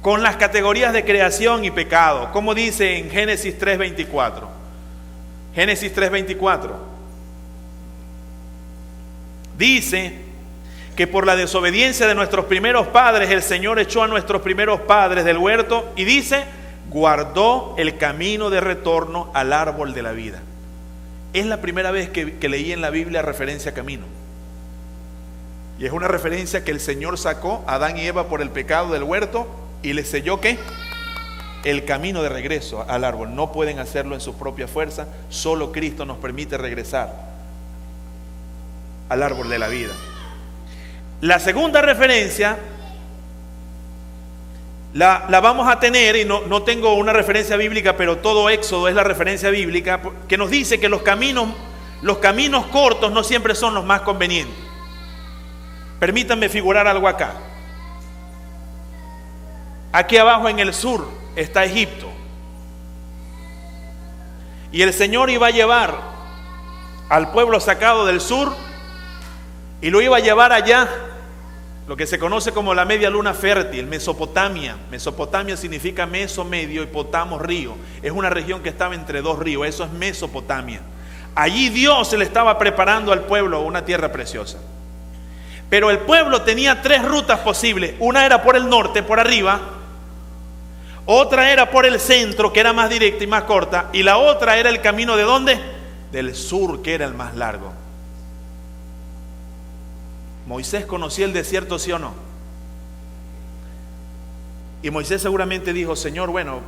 con las categorías de creación y pecado, como dice en Génesis 3:24. Génesis 3:24 dice que por la desobediencia de nuestros primeros padres el Señor echó a nuestros primeros padres del huerto y dice, guardó el camino de retorno al árbol de la vida. Es la primera vez que leí en la Biblia referencia a camino. Y es una referencia que el Señor sacó a Adán y Eva por el pecado del huerto y les selló ¿qué? El camino de regreso al árbol. No pueden hacerlo en su propia fuerza, solo Cristo nos permite regresar al árbol de la vida. La segunda referencia la vamos a tener, y no tengo una referencia bíblica, pero todo Éxodo es la referencia bíblica, que nos dice que los caminos cortos no siempre son los más convenientes. Permítanme figurar algo acá. Aquí abajo en el sur está Egipto. Y el Señor iba a llevar al pueblo sacado del sur y lo iba a llevar allá, lo que se conoce como la media luna fértil, Mesopotamia. Mesopotamia significa meso, medio, y potamos, río. Es una región que estaba entre dos ríos, eso es Mesopotamia. Allí Dios le estaba preparando al pueblo una tierra preciosa. Pero el pueblo tenía tres rutas posibles. Una era por el norte, por arriba. Otra era por el centro, que era más directa y más corta. Y la otra era el camino ¿de dónde? Del sur, que era el más largo. Moisés conocía el desierto, ¿sí o no? Y Moisés seguramente dijo, Señor, bueno,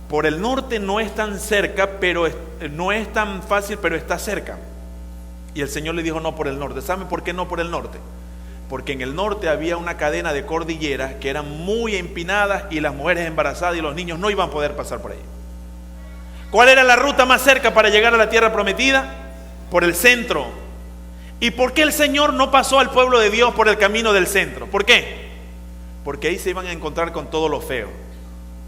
por el norte no es tan cerca, pero no es tan fácil, pero está cerca. Y el Señor le dijo, no por el norte. ¿Saben por qué no por el norte? Porque en el norte había una cadena de cordilleras que eran muy empinadas y las mujeres embarazadas y los niños no iban a poder pasar por ahí. ¿Cuál era la ruta más cerca para llegar a la tierra prometida? Por el centro. ¿Y por qué el Señor no pasó al pueblo de Dios por el camino del centro? ¿Por qué? Porque ahí se iban a encontrar con todos los feos,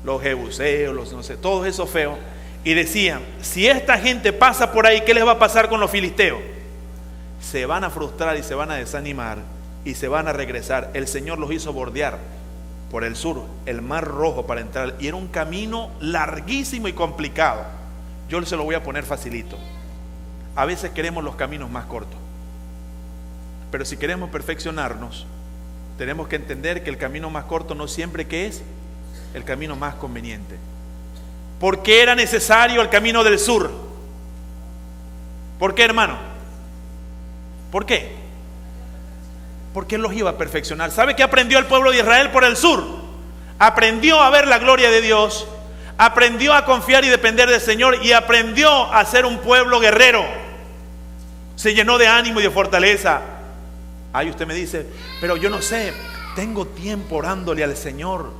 los jebuseos, los no sé, todos esos feos. Y decían, si esta gente pasa por ahí, ¿qué les va a pasar con los filisteos? Se van a frustrar y se van a desanimar y se van a regresar. El Señor los hizo bordear por el sur, el Mar Rojo, para entrar. Y era un camino larguísimo y complicado. Yo se lo voy a poner facilito. A veces queremos los caminos más cortos. Pero si queremos perfeccionarnos, tenemos que entender que el camino más corto no siempre que es el camino más conveniente. ¿Por qué era necesario el camino del sur? ¿Por qué, hermano? ¿Por qué? Porque Él los iba a perfeccionar. ¿Sabe qué aprendió el pueblo de Israel por el sur? Aprendió a ver la gloria de Dios, aprendió a confiar y depender del Señor, y aprendió a ser un pueblo guerrero. Se llenó de ánimo y de fortaleza. Ahí usted me dice, pero yo no sé, tengo tiempo orándole al Señor,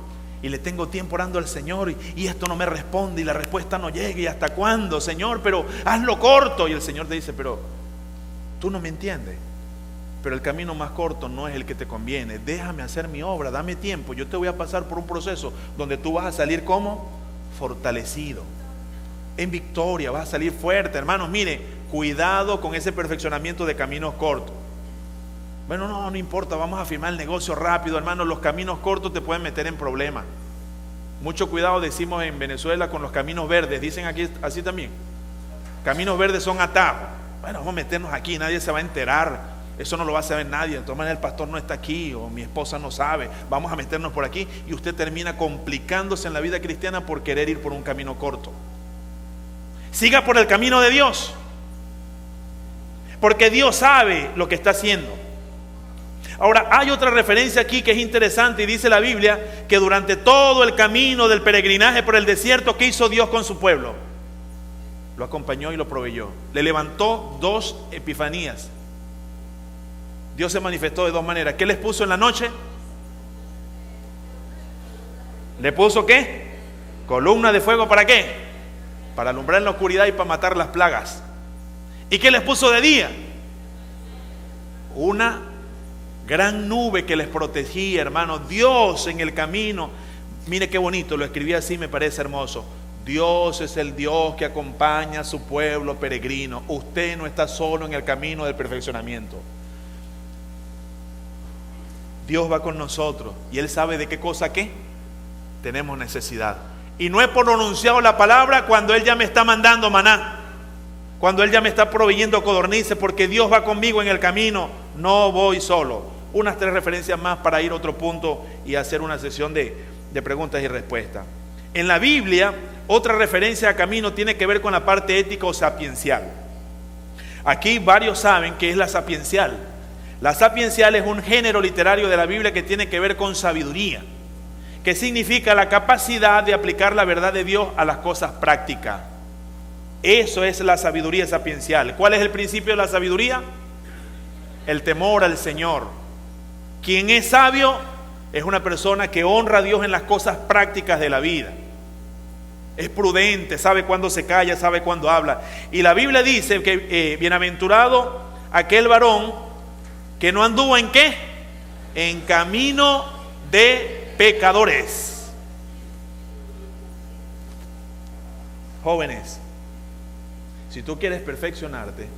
y le tengo tiempo orando al Señor, y esto no me responde, y la respuesta no llega, y hasta cuándo, Señor, pero hazlo corto. Y el Señor te dice, pero tú no me entiendes, pero el camino más corto no es el que te conviene. Déjame hacer mi obra, dame tiempo, yo te voy a pasar por un proceso donde tú vas a salir como fortalecido, en victoria, vas a salir fuerte. Hermanos, mire, cuidado con ese perfeccionamiento de caminos cortos. Bueno, no importa, vamos a firmar el negocio rápido, hermano. Los caminos cortos te pueden meter en problemas. Mucho cuidado, decimos en Venezuela, con los caminos verdes. Dicen aquí así también. Caminos verdes son atajos. Bueno, vamos a meternos aquí, nadie se va a enterar. Eso no lo va a saber nadie. De todas maneras, el pastor no está aquí o mi esposa no sabe. Vamos a meternos por aquí y usted termina complicándose en la vida cristiana por querer ir por un camino corto. Siga por el camino de Dios, porque Dios sabe lo que está haciendo. Ahora, hay otra referencia aquí que es interesante y dice la Biblia que durante todo el camino del peregrinaje por el desierto, ¿qué hizo Dios con su pueblo? Lo acompañó y lo proveyó. Le levantó 2 epifanías. Dios se manifestó de 2 maneras. ¿Qué les puso en la noche? ¿Le puso qué? Columna de fuego, ¿para qué? Para alumbrar en la oscuridad y para matar las plagas. ¿Y qué les puso de día? Una gran nube que les protegía, hermano. Dios en el camino. Mire qué bonito, lo escribí así, me parece hermoso. Dios es el Dios que acompaña a su pueblo peregrino. Usted no está solo en el camino del perfeccionamiento. Dios va con nosotros y Él sabe de qué cosa qué tenemos necesidad. Y no he pronunciado la palabra cuando Él ya me está mandando maná, cuando Él ya me está proveyendo codornices, porque Dios va conmigo en el camino, no voy solo. Unas 3 referencias más para ir a otro punto y hacer una sesión de preguntas y respuestas. En la Biblia, otra referencia a camino tiene que ver con la parte ética o sapiencial. Aquí varios saben qué es la sapiencial. La sapiencial es un género literario de la Biblia que tiene que ver con sabiduría, que significa la capacidad de aplicar la verdad de Dios a las cosas prácticas. Eso es la sabiduría sapiencial. ¿Cuál es el principio de la sabiduría? El temor al Señor. Quien es sabio es una persona que honra a Dios en las cosas prácticas de la vida. Es prudente, sabe cuándo se calla, sabe cuándo habla. Y la Biblia dice que bienaventurado aquel varón que no anduvo en qué, en camino de pecadores. Jóvenes, si tú quieres perfeccionarte,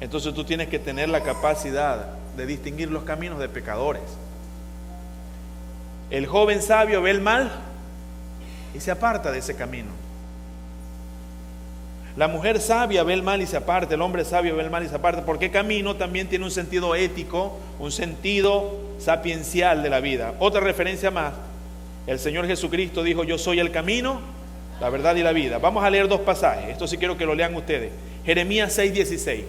entonces tú tienes que tener la capacidad de distinguir los caminos de pecadores. El joven sabio ve el mal y se aparta de ese camino. La mujer sabia ve el mal y se aparta. El hombre sabio ve el mal y se aparta. Porque camino también tiene un sentido ético, un sentido sapiencial de la vida. Otra referencia más. El Señor Jesucristo dijo: yo soy el camino, la verdad y la vida. Vamos a leer 2 pasajes. Esto sí quiero que lo lean ustedes. Jeremías 6:16.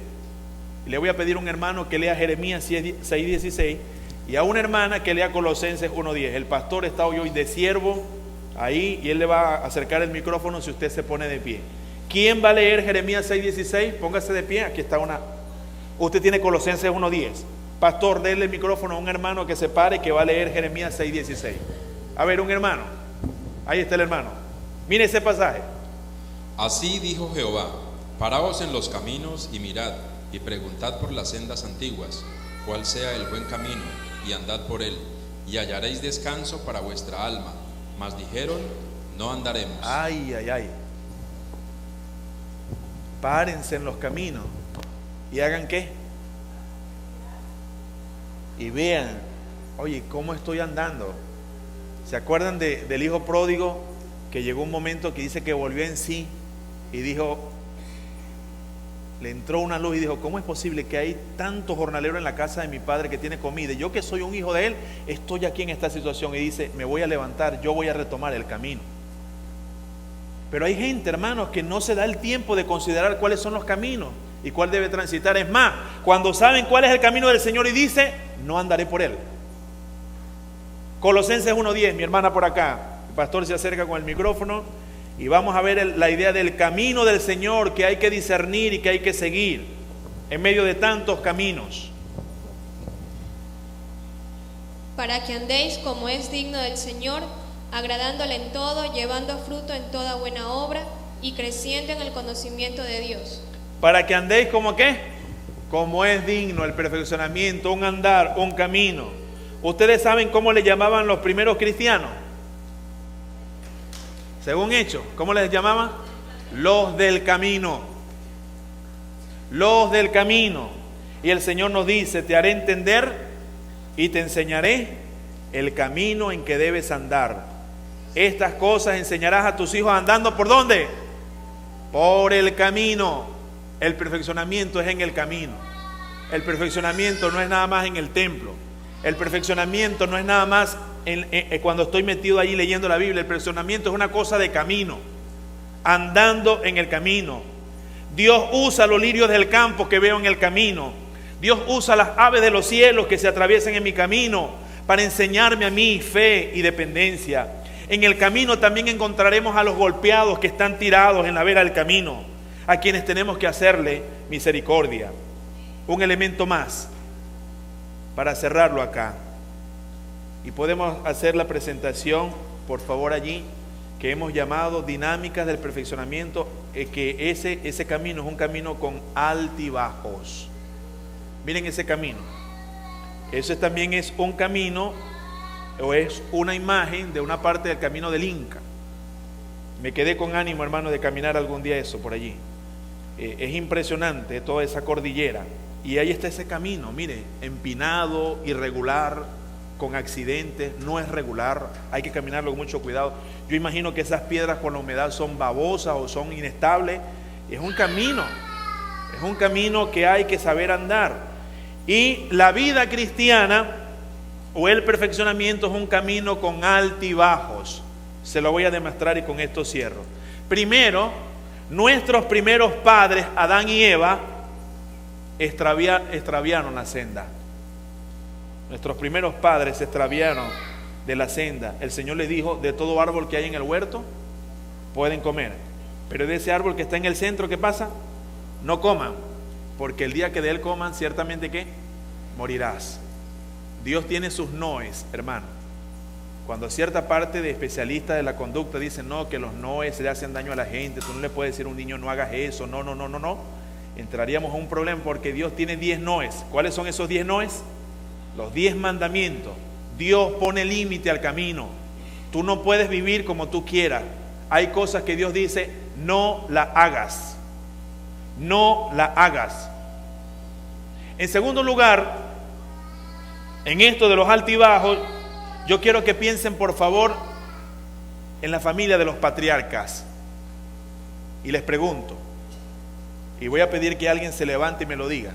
Le voy a pedir a un hermano que lea Jeremías 6:16 y a una hermana que lea Colosenses 1:10. El pastor está hoy de siervo ahí y él le va a acercar el micrófono si usted se pone de pie. ¿Quién va a leer Jeremías 6:16? Póngase de pie, aquí está una. Usted tiene Colosenses 1:10. Pastor, denle el micrófono a un hermano que se pare, que va a leer Jeremías 6:16. A ver, un hermano. Ahí está el hermano. Mire ese pasaje. Así dijo Jehová: paraos en los caminos y mirad, y preguntad por las sendas antiguas, cuál sea el buen camino, y andad por él, y hallaréis descanso para vuestra alma. Mas dijeron: no andaremos. Ay, ay, ay. Párense en los caminos y hagan ¿qué? Y vean, oye, ¿cómo estoy andando? ¿Se acuerdan del hijo pródigo que llegó un momento que dice que volvió en sí y dijo, le entró una luz y dijo: ¿cómo es posible que hay tantos jornaleros en la casa de mi padre que tiene comida? Y yo, que soy un hijo de él, estoy aquí en esta situación. Y dice: me voy a levantar, yo voy a retomar el camino. Pero hay gente, hermanos, que no se da el tiempo de considerar cuáles son los caminos y cuál debe transitar. Es más, cuando saben cuál es el camino del Señor y dice: no andaré por él. Colosenses 1:10, mi hermana por acá. El pastor se acerca con el micrófono y vamos a ver la idea del camino del Señor que hay que discernir y que hay que seguir en medio de tantos caminos. Para que andéis como es digno del Señor, agradándole en todo, llevando fruto en toda buena obra y creciendo en el conocimiento de Dios. Para que andéis como ¿qué? Como es digno, el perfeccionamiento, un andar, un camino. ¿Ustedes saben cómo le llamaban los primeros cristianos? Según Hechos, ¿cómo les llamaban? Los del camino. Los del camino. Y el Señor nos dice, te haré entender y te enseñaré el camino en que debes andar. Estas cosas enseñarás a tus hijos andando, ¿por dónde? Por el camino. El perfeccionamiento es en el camino. El perfeccionamiento no es nada más en el templo. El perfeccionamiento no es nada más cuando estoy metido allí leyendo la Biblia. El perfeccionamiento es una cosa de camino, andando en el camino. Dios usa los lirios del campo que veo en el camino. Dios usa las aves de los cielos que se atraviesan en mi camino para enseñarme a mí fe y dependencia. En el camino también encontraremos a los golpeados que están tirados en la vera del camino, a quienes tenemos que hacerle misericordia. Un elemento más para cerrarlo acá. Y podemos hacer la presentación, por favor, allí, que hemos llamado dinámicas del perfeccionamiento, que ese camino es un camino con altibajos. Miren ese camino. Ese también es un camino, o es una imagen de una parte del camino del Inca. Me quedé con ánimo, hermano, de caminar algún día eso por allí. Es impresionante toda esa cordillera. Y ahí está ese camino, mire, empinado, irregular, con accidentes, no es regular, hay que caminarlo con mucho cuidado. Yo imagino que esas piedras con la humedad son babosas o son inestables. Es un camino que hay que saber andar. Y la vida cristiana o el perfeccionamiento es un camino con altibajos. Se lo voy a demostrar y con esto cierro. Primero, nuestros primeros padres, Adán y Eva, extraviaron la senda. Nuestros primeros padres se extraviaron de la senda. El Señor les dijo, de todo árbol que hay en el huerto pueden comer, pero de ese árbol que está en el centro, ¿qué pasa? No coman, porque el día que de él coman, ciertamente ¿qué? Morirás. Dios tiene sus noes, hermano. Cuando cierta parte de especialistas de la conducta dicen no, que los noes le hacen daño a la gente, tú no le puedes decir a un niño no hagas eso, no, entraríamos a un problema, porque Dios tiene 10 noes. ¿Cuáles son esos 10 noes? Los 10 mandamientos. Dios pone límite al camino. Tú no puedes vivir como tú quieras. Hay cosas que Dios dice, no la hagas. No la hagas. En segundo lugar, en esto de los altibajos, yo quiero que piensen, por favor, en la familia de los patriarcas. Y les pregunto, y voy a pedir que alguien se levante y me lo diga.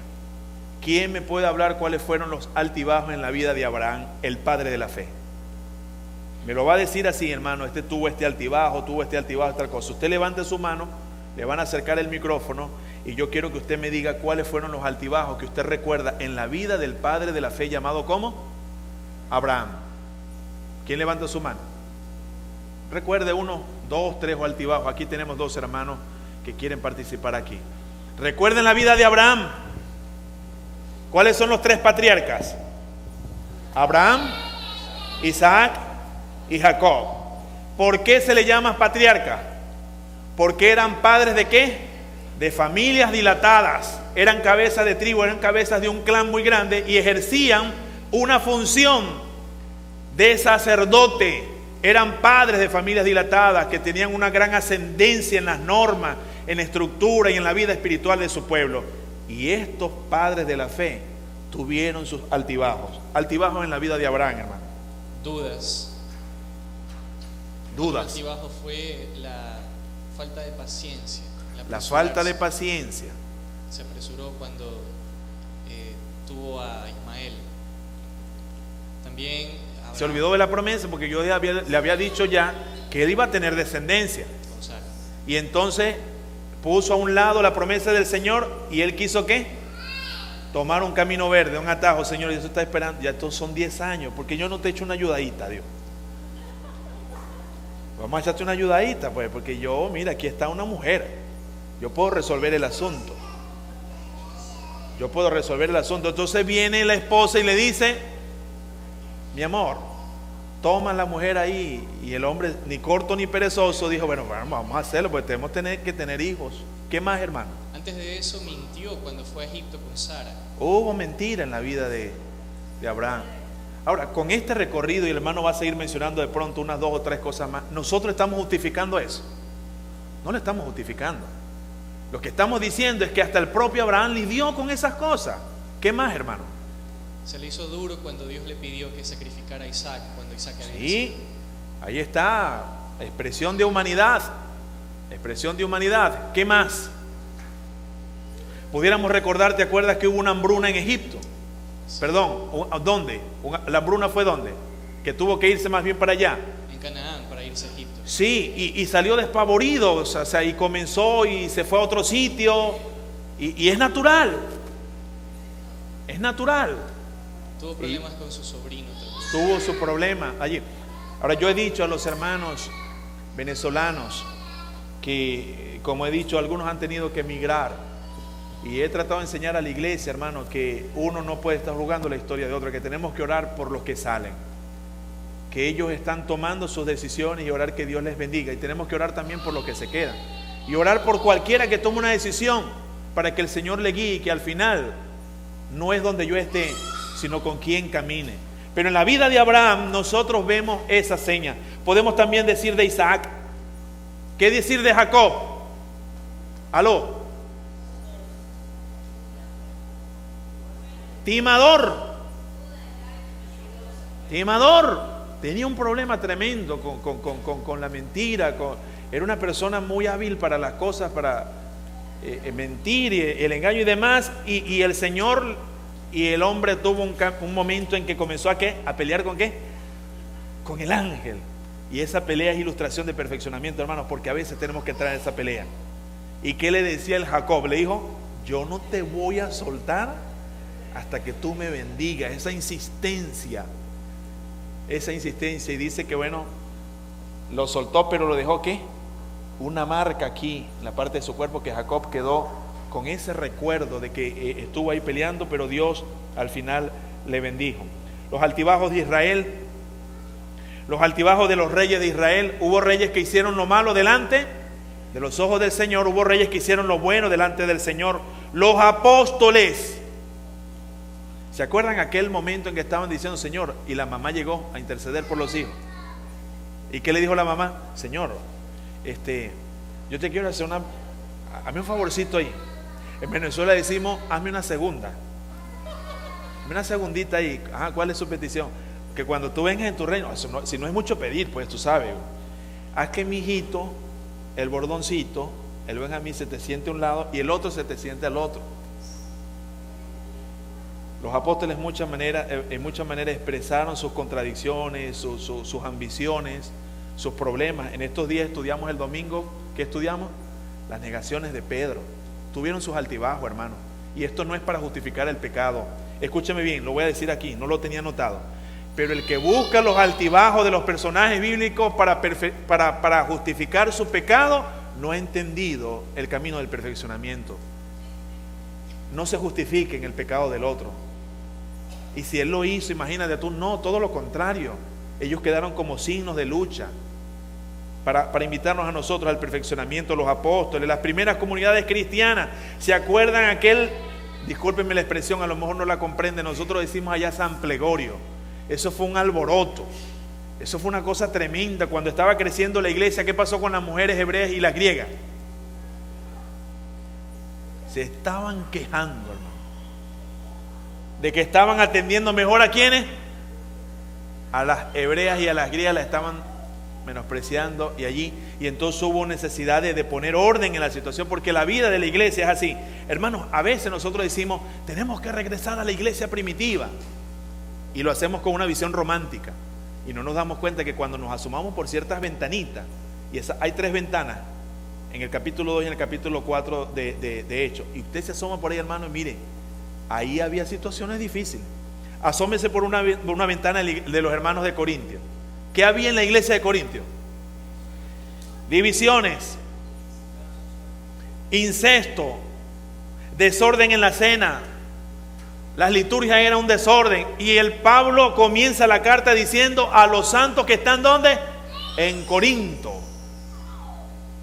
¿Quién me puede hablar cuáles fueron los altibajos en la vida de Abraham, el padre de la fe? Me lo va a decir así, hermano, tuvo este altibajo, tal cosa. Usted levante su mano, le van a acercar el micrófono y yo quiero que usted me diga cuáles fueron los altibajos que usted recuerda en la vida del padre de la fe llamado ¿cómo? Abraham. ¿Quién levanta su mano? Recuerde 1, 2, 3 o altibajos. Aquí tenemos 2 hermanos que quieren participar aquí. Recuerden la vida de Abraham. ¿Cuáles son los 3 patriarcas? Abraham, Isaac y Jacob. ¿Por qué se le llama patriarca? Porque eran padres de ¿qué? De familias dilatadas. Eran cabezas de tribu, eran cabezas de un clan muy grande y ejercían una función de sacerdote. Eran padres de familias dilatadas que tenían una gran ascendencia en las normas, en la estructura y en la vida espiritual de su pueblo. Y estos padres de la fe tuvieron sus altibajos. Altibajos en la vida de Abraham, hermano. Dudas. El altibajo fue la falta de paciencia. La falta de paciencia. Se apresuró cuando tuvo a Ismael. También Abraham se olvidó de la promesa, porque yo le había dicho ya que él iba a tener descendencia. Y entonces puso a un lado la promesa del Señor y él quiso ¿qué? Tomar un camino verde, un atajo. Señor, Dios está esperando, ya estos son 10 años, porque yo no te echo una ayudadita, Dios. Vamos a echarte una ayudadita, pues, porque mira, aquí está una mujer, yo puedo resolver el asunto. Entonces viene la esposa y le dice, mi amor, toma la mujer ahí. Y el hombre, ni corto ni perezoso, dijo, bueno, vamos a hacerlo, porque tenemos que tener hijos. ¿Qué más, hermano? Antes de eso mintió cuando fue a Egipto con Sara. Hubo mentira en la vida de Abraham. Ahora, con este recorrido, y el hermano va a seguir mencionando de pronto unas 2 o 3 cosas más, nosotros estamos justificando eso. No lo estamos justificando. Lo que estamos diciendo es que hasta el propio Abraham lidió con esas cosas. ¿Qué más, hermano? Se le hizo duro cuando Dios le pidió que sacrificara a Isaac, cuando Isaac había Sí, ahí está, expresión de humanidad. Expresión de humanidad. ¿Qué más? Pudiéramos recordar, ¿te acuerdas que hubo una hambruna en Egipto? Perdón, ¿dónde? ¿La hambruna fue dónde? Que tuvo que irse más bien para allá. en Canaán para irse a Egipto. Sí, y salió despavorido, o sea, y comenzó y se fue a otro sitio. Y es natural. Es natural. Tuvo problemas con su sobrino también. Tuvo su problema allí. Ahora, yo he dicho a los hermanos venezolanos que, como he dicho, algunos han tenido que emigrar. Y he tratado de enseñar a la iglesia, hermano, que uno no puede estar jugando la historia de otro, que tenemos que orar por los que salen, que ellos están tomando sus decisiones, y orar que Dios les bendiga. Y tenemos que orar también por los que se quedan, y orar por cualquiera que tome una decisión, para que el Señor le guíe, y que al final no es donde yo esté, sino con quien camine. Pero en la vida de Abraham nosotros vemos esa seña. Podemos también decir de Isaac. ¿Qué decir de Jacob? Aló. Timador. Tenía un problema tremendo con la mentira. Era una persona muy hábil para las cosas, para mentir, y el engaño y demás. Y el Señor y el hombre tuvo un momento en que comenzó a pelear ¿con qué? Con el ángel. Y esa pelea es ilustración de perfeccionamiento, hermanos, porque a veces tenemos que entrar en esa pelea. ¿Y qué le decía el Jacob? Le dijo: yo no te voy a soltar hasta que tú me bendigas. Esa insistencia. Y dice que bueno, lo soltó, pero lo dejó ¿qué? Una marca aquí en la parte de su cuerpo, que Jacob quedó con ese recuerdo de que estuvo ahí peleando, pero Dios al final le bendijo. Los altibajos de Israel, los altibajos de los reyes de Israel. Hubo reyes que hicieron lo malo delante de los ojos del Señor, hubo reyes que hicieron lo bueno delante del Señor. Los apóstoles, ¿se acuerdan aquel momento en que estaban diciendo Señor? Y la mamá llegó a interceder por los hijos. ¿Y qué le dijo la mamá? Señor, yo te quiero hacer hazme un favorcito ahí. En Venezuela decimos: hazme una segunda. Hazme una segundita ahí. ¿Cuál es su petición? Que cuando tú vengas en tu reino, si no es mucho pedir, pues tú sabes, haz que mi hijito, el bordoncito, el Benjamín, se te siente a un lado y el otro se te siente al otro. Los apóstoles en muchas maneras expresaron sus contradicciones, sus ambiciones, sus problemas. En estos días estudiamos el domingo. ¿Qué estudiamos? Las negaciones de Pedro. Tuvieron sus altibajos, hermano. Y esto no es para justificar el pecado. Escúcheme bien, lo voy a decir aquí, no lo tenía anotado. Pero el que busca los altibajos de los personajes bíblicos para justificar su pecado, no ha entendido el camino del perfeccionamiento. No se justifique en el pecado del otro. Y si él lo hizo, imagínate tú, no, todo lo contrario. Ellos quedaron como signos de lucha para invitarnos a nosotros al perfeccionamiento. Los apóstoles, las primeras comunidades cristianas, ¿se acuerdan discúlpenme la expresión, a lo mejor no la comprenden, nosotros decimos allá San Plegorio? Eso fue un alboroto, eso fue una cosa tremenda. Cuando estaba creciendo la iglesia, ¿qué pasó con las mujeres hebreas y las griegas? Se estaban quejando, hermano, de que estaban atendiendo mejor ¿a quiénes? A las hebreas, y a las griegas las estaban menospreciando, y entonces hubo necesidad de poner orden en la situación, porque la vida de la iglesia es así, hermanos. A veces nosotros decimos: tenemos que regresar a la iglesia primitiva, y lo hacemos con una visión romántica, y no nos damos cuenta que cuando nos asomamos por ciertas ventanitas, y hay 3 ventanas en el capítulo 2 y en el capítulo 4 de Hechos, y usted se asoma por ahí, hermano, y mire, ahí había situaciones difíciles. Asómese por una ventana de los hermanos de Corintios. ¿Qué había en la iglesia de Corintios? Divisiones, incesto, desorden en la cena, las liturgias eran un desorden. Y el Pablo comienza la carta diciendo a los santos que están ¿dónde? En Corinto,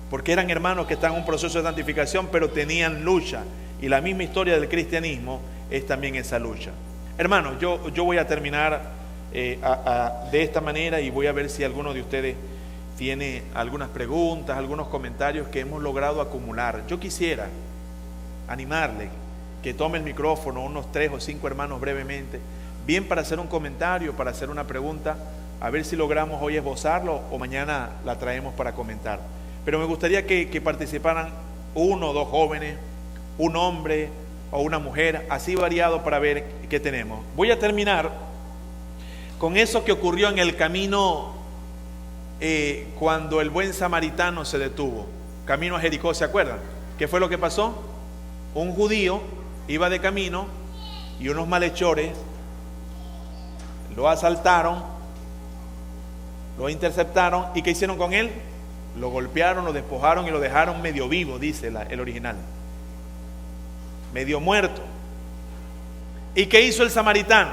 porque eran hermanos que están en un proceso de santificación, pero tenían lucha. Y la misma historia del cristianismo es también esa lucha. Hermanos, yo voy a terminar de esta manera, y voy a ver si alguno de ustedes tiene algunas preguntas, algunos comentarios que hemos logrado acumular. Yo quisiera animarle que tome el micrófono, unos 3 o 5 hermanos brevemente, bien para hacer un comentario, para hacer una pregunta, a ver si logramos hoy esbozarlo o mañana la traemos para comentar. Pero me gustaría que participaran 1 o 2 jóvenes, un hombre o una mujer, así variado para ver qué tenemos. Voy a terminar con eso que ocurrió en el camino cuando el buen samaritano se detuvo, camino a Jericó, ¿se acuerdan? ¿Qué fue lo que pasó? Un judío iba de camino y unos malhechores lo asaltaron, lo interceptaron, ¿y qué hicieron con él? Lo golpearon, lo despojaron y lo dejaron medio vivo, dice el original, medio muerto. ¿Y qué hizo el samaritano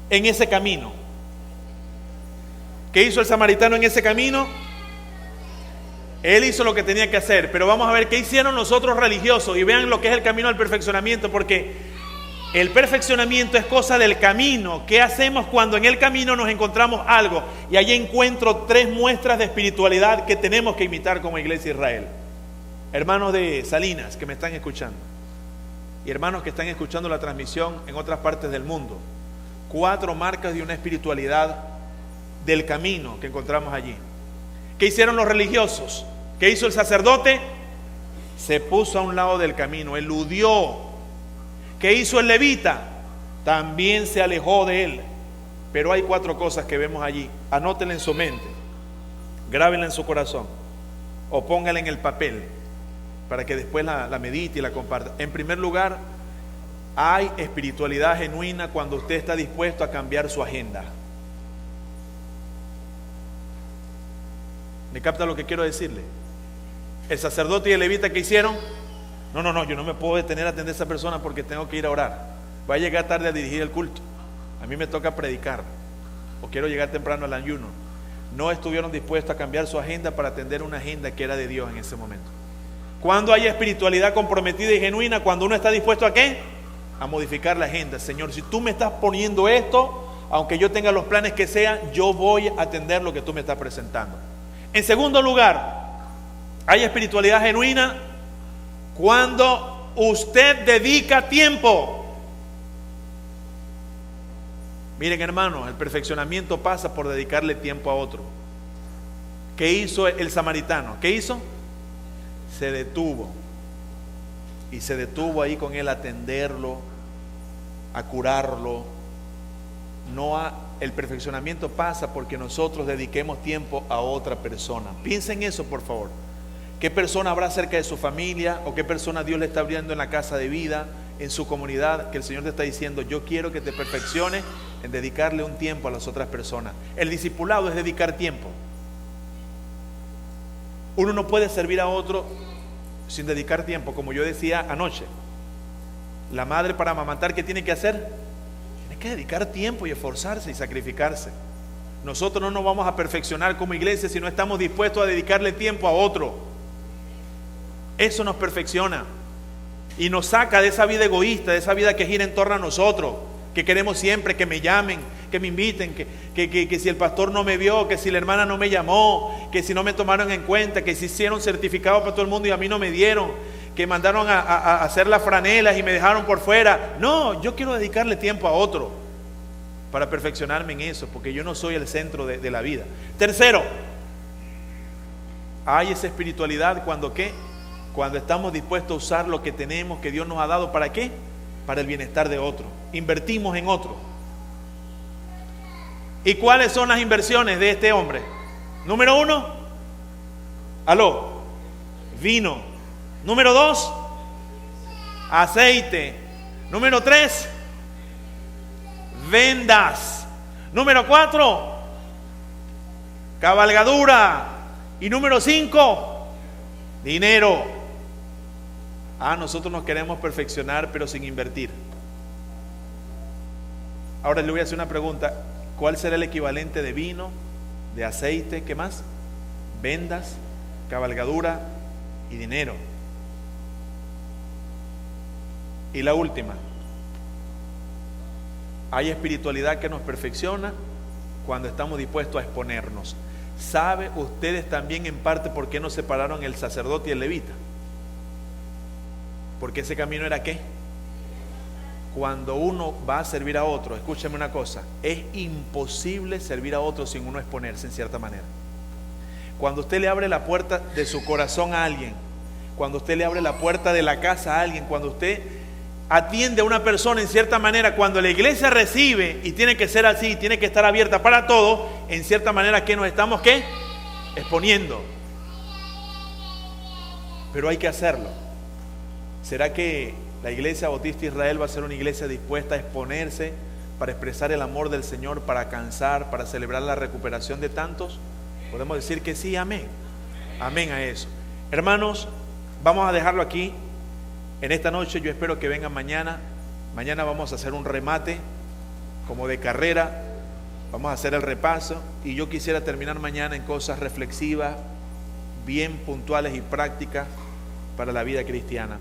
en ese camino? ¿Qué hizo el samaritano en ese camino? Él hizo lo que tenía que hacer, pero vamos a ver qué hicieron los otros religiosos y vean lo que es el camino al perfeccionamiento, porque el perfeccionamiento es cosa del camino. ¿Qué hacemos cuando en el camino nos encontramos algo? Y allí encuentro 3 muestras de espiritualidad que tenemos que imitar como Iglesia Israel. Hermanos de Salinas que me están escuchando y hermanos que están escuchando la transmisión en otras partes del mundo, 4 marcas de una espiritualidad del camino que encontramos allí. ¿Qué hicieron los religiosos? ¿Qué hizo el sacerdote? Se puso a un lado del camino, eludió. ¿Qué hizo el levita? También se alejó de él. Pero hay 4 cosas que vemos allí. Anótenla en su mente, grábenla en su corazón o póngala en el papel para que después la medite y la comparta. En primer lugar, hay espiritualidad genuina cuando usted está dispuesto a cambiar su agenda. ¿Me capta lo que quiero decirle? El sacerdote y el levita, ¿qué hicieron? No, yo no me puedo detener a atender a esa persona porque tengo que ir a orar. Va a llegar tarde a dirigir el culto. A mí me toca predicar. O quiero llegar temprano al ayuno. No estuvieron dispuestos a cambiar su agenda para atender una agenda que era de Dios en ese momento. Cuando hay espiritualidad comprometida y genuina, cuando uno está dispuesto a ¿qué? A modificar la agenda. Señor, si tú me estás poniendo esto, aunque yo tenga los planes que sean, yo voy a atender lo que tú me estás presentando. En segundo lugar, hay espiritualidad genuina cuando usted dedica tiempo. Miren, hermanos, el perfeccionamiento pasa por dedicarle tiempo a otro. ¿Qué hizo el samaritano? ¿Qué hizo? Se detuvo. Y se detuvo ahí con él a atenderlo, a curarlo. El perfeccionamiento pasa porque nosotros dediquemos tiempo a otra persona. Piensen en eso, por favor. ¿Qué persona habrá cerca de su familia o qué persona Dios le está abriendo en la casa de vida, en su comunidad, que el Señor te está diciendo, yo quiero que te perfecciones en dedicarle un tiempo a las otras personas? El discipulado es dedicar tiempo. Uno no puede servir a otro sin dedicar tiempo. Como yo decía anoche, la madre para amamantar, ¿qué tiene que hacer? Tiene que dedicar tiempo y esforzarse y sacrificarse. Nosotros no nos vamos a perfeccionar como iglesia si no estamos dispuestos a dedicarle tiempo a otro. Eso nos perfecciona y nos saca de esa vida egoísta, de esa vida que gira en torno a nosotros, que queremos siempre que me llamen, que me inviten, que si el pastor no me vio, que si la hermana no me llamó, que si no me tomaron en cuenta, que si hicieron certificado para todo el mundo y a mí no me dieron, que mandaron a hacer las franelas y me dejaron por fuera. No, yo quiero dedicarle tiempo a otro para perfeccionarme en eso, porque yo no soy el centro de la vida. Tercero, hay esa espiritualidad cuando ¿qué? Cuando estamos dispuestos a usar lo que tenemos, que Dios nos ha dado, ¿para qué? Para el bienestar de otro. Invertimos en otro. ¿Y cuáles son las inversiones de este hombre? Número 1, vino. Número 2, aceite. Número 3, vendas. Número 4, cabalgadura. Y número 5, dinero. Nosotros nos queremos perfeccionar, pero sin invertir. Ahora le voy a hacer una pregunta. ¿Cuál será el equivalente de vino, de aceite, qué más? Vendas, cabalgadura y dinero. Y la última. Hay espiritualidad que nos perfecciona cuando estamos dispuestos a exponernos. ¿Sabe ustedes también en parte por qué nos separaron el sacerdote y el levita? Porque ese camino era ¿qué? cuando uno va a servir a otro, escúcheme una cosa, es imposible servir a otro sin uno exponerse en cierta manera. Cuando usted le abre la puerta de su corazón a alguien, cuando usted le abre la puerta de la casa a alguien, cuando usted atiende a una persona en cierta manera, cuando la iglesia recibe, y tiene que ser así, tiene que estar abierta para todos, en cierta manera que nos estamos ¿qué? Exponiendo. Pero hay que hacerlo. ¿Será que la Iglesia Bautista Israel va a ser una iglesia dispuesta a exponerse para expresar el amor del Señor, para alcanzar, para celebrar la recuperación de tantos? Podemos decir que sí, amén. Amén a eso. Hermanos, vamos a dejarlo aquí en esta noche. Yo espero que vengan mañana. Mañana vamos a hacer un remate como de carrera. Vamos a hacer el repaso. Y yo quisiera terminar mañana en cosas reflexivas, bien puntuales y prácticas para la vida cristiana.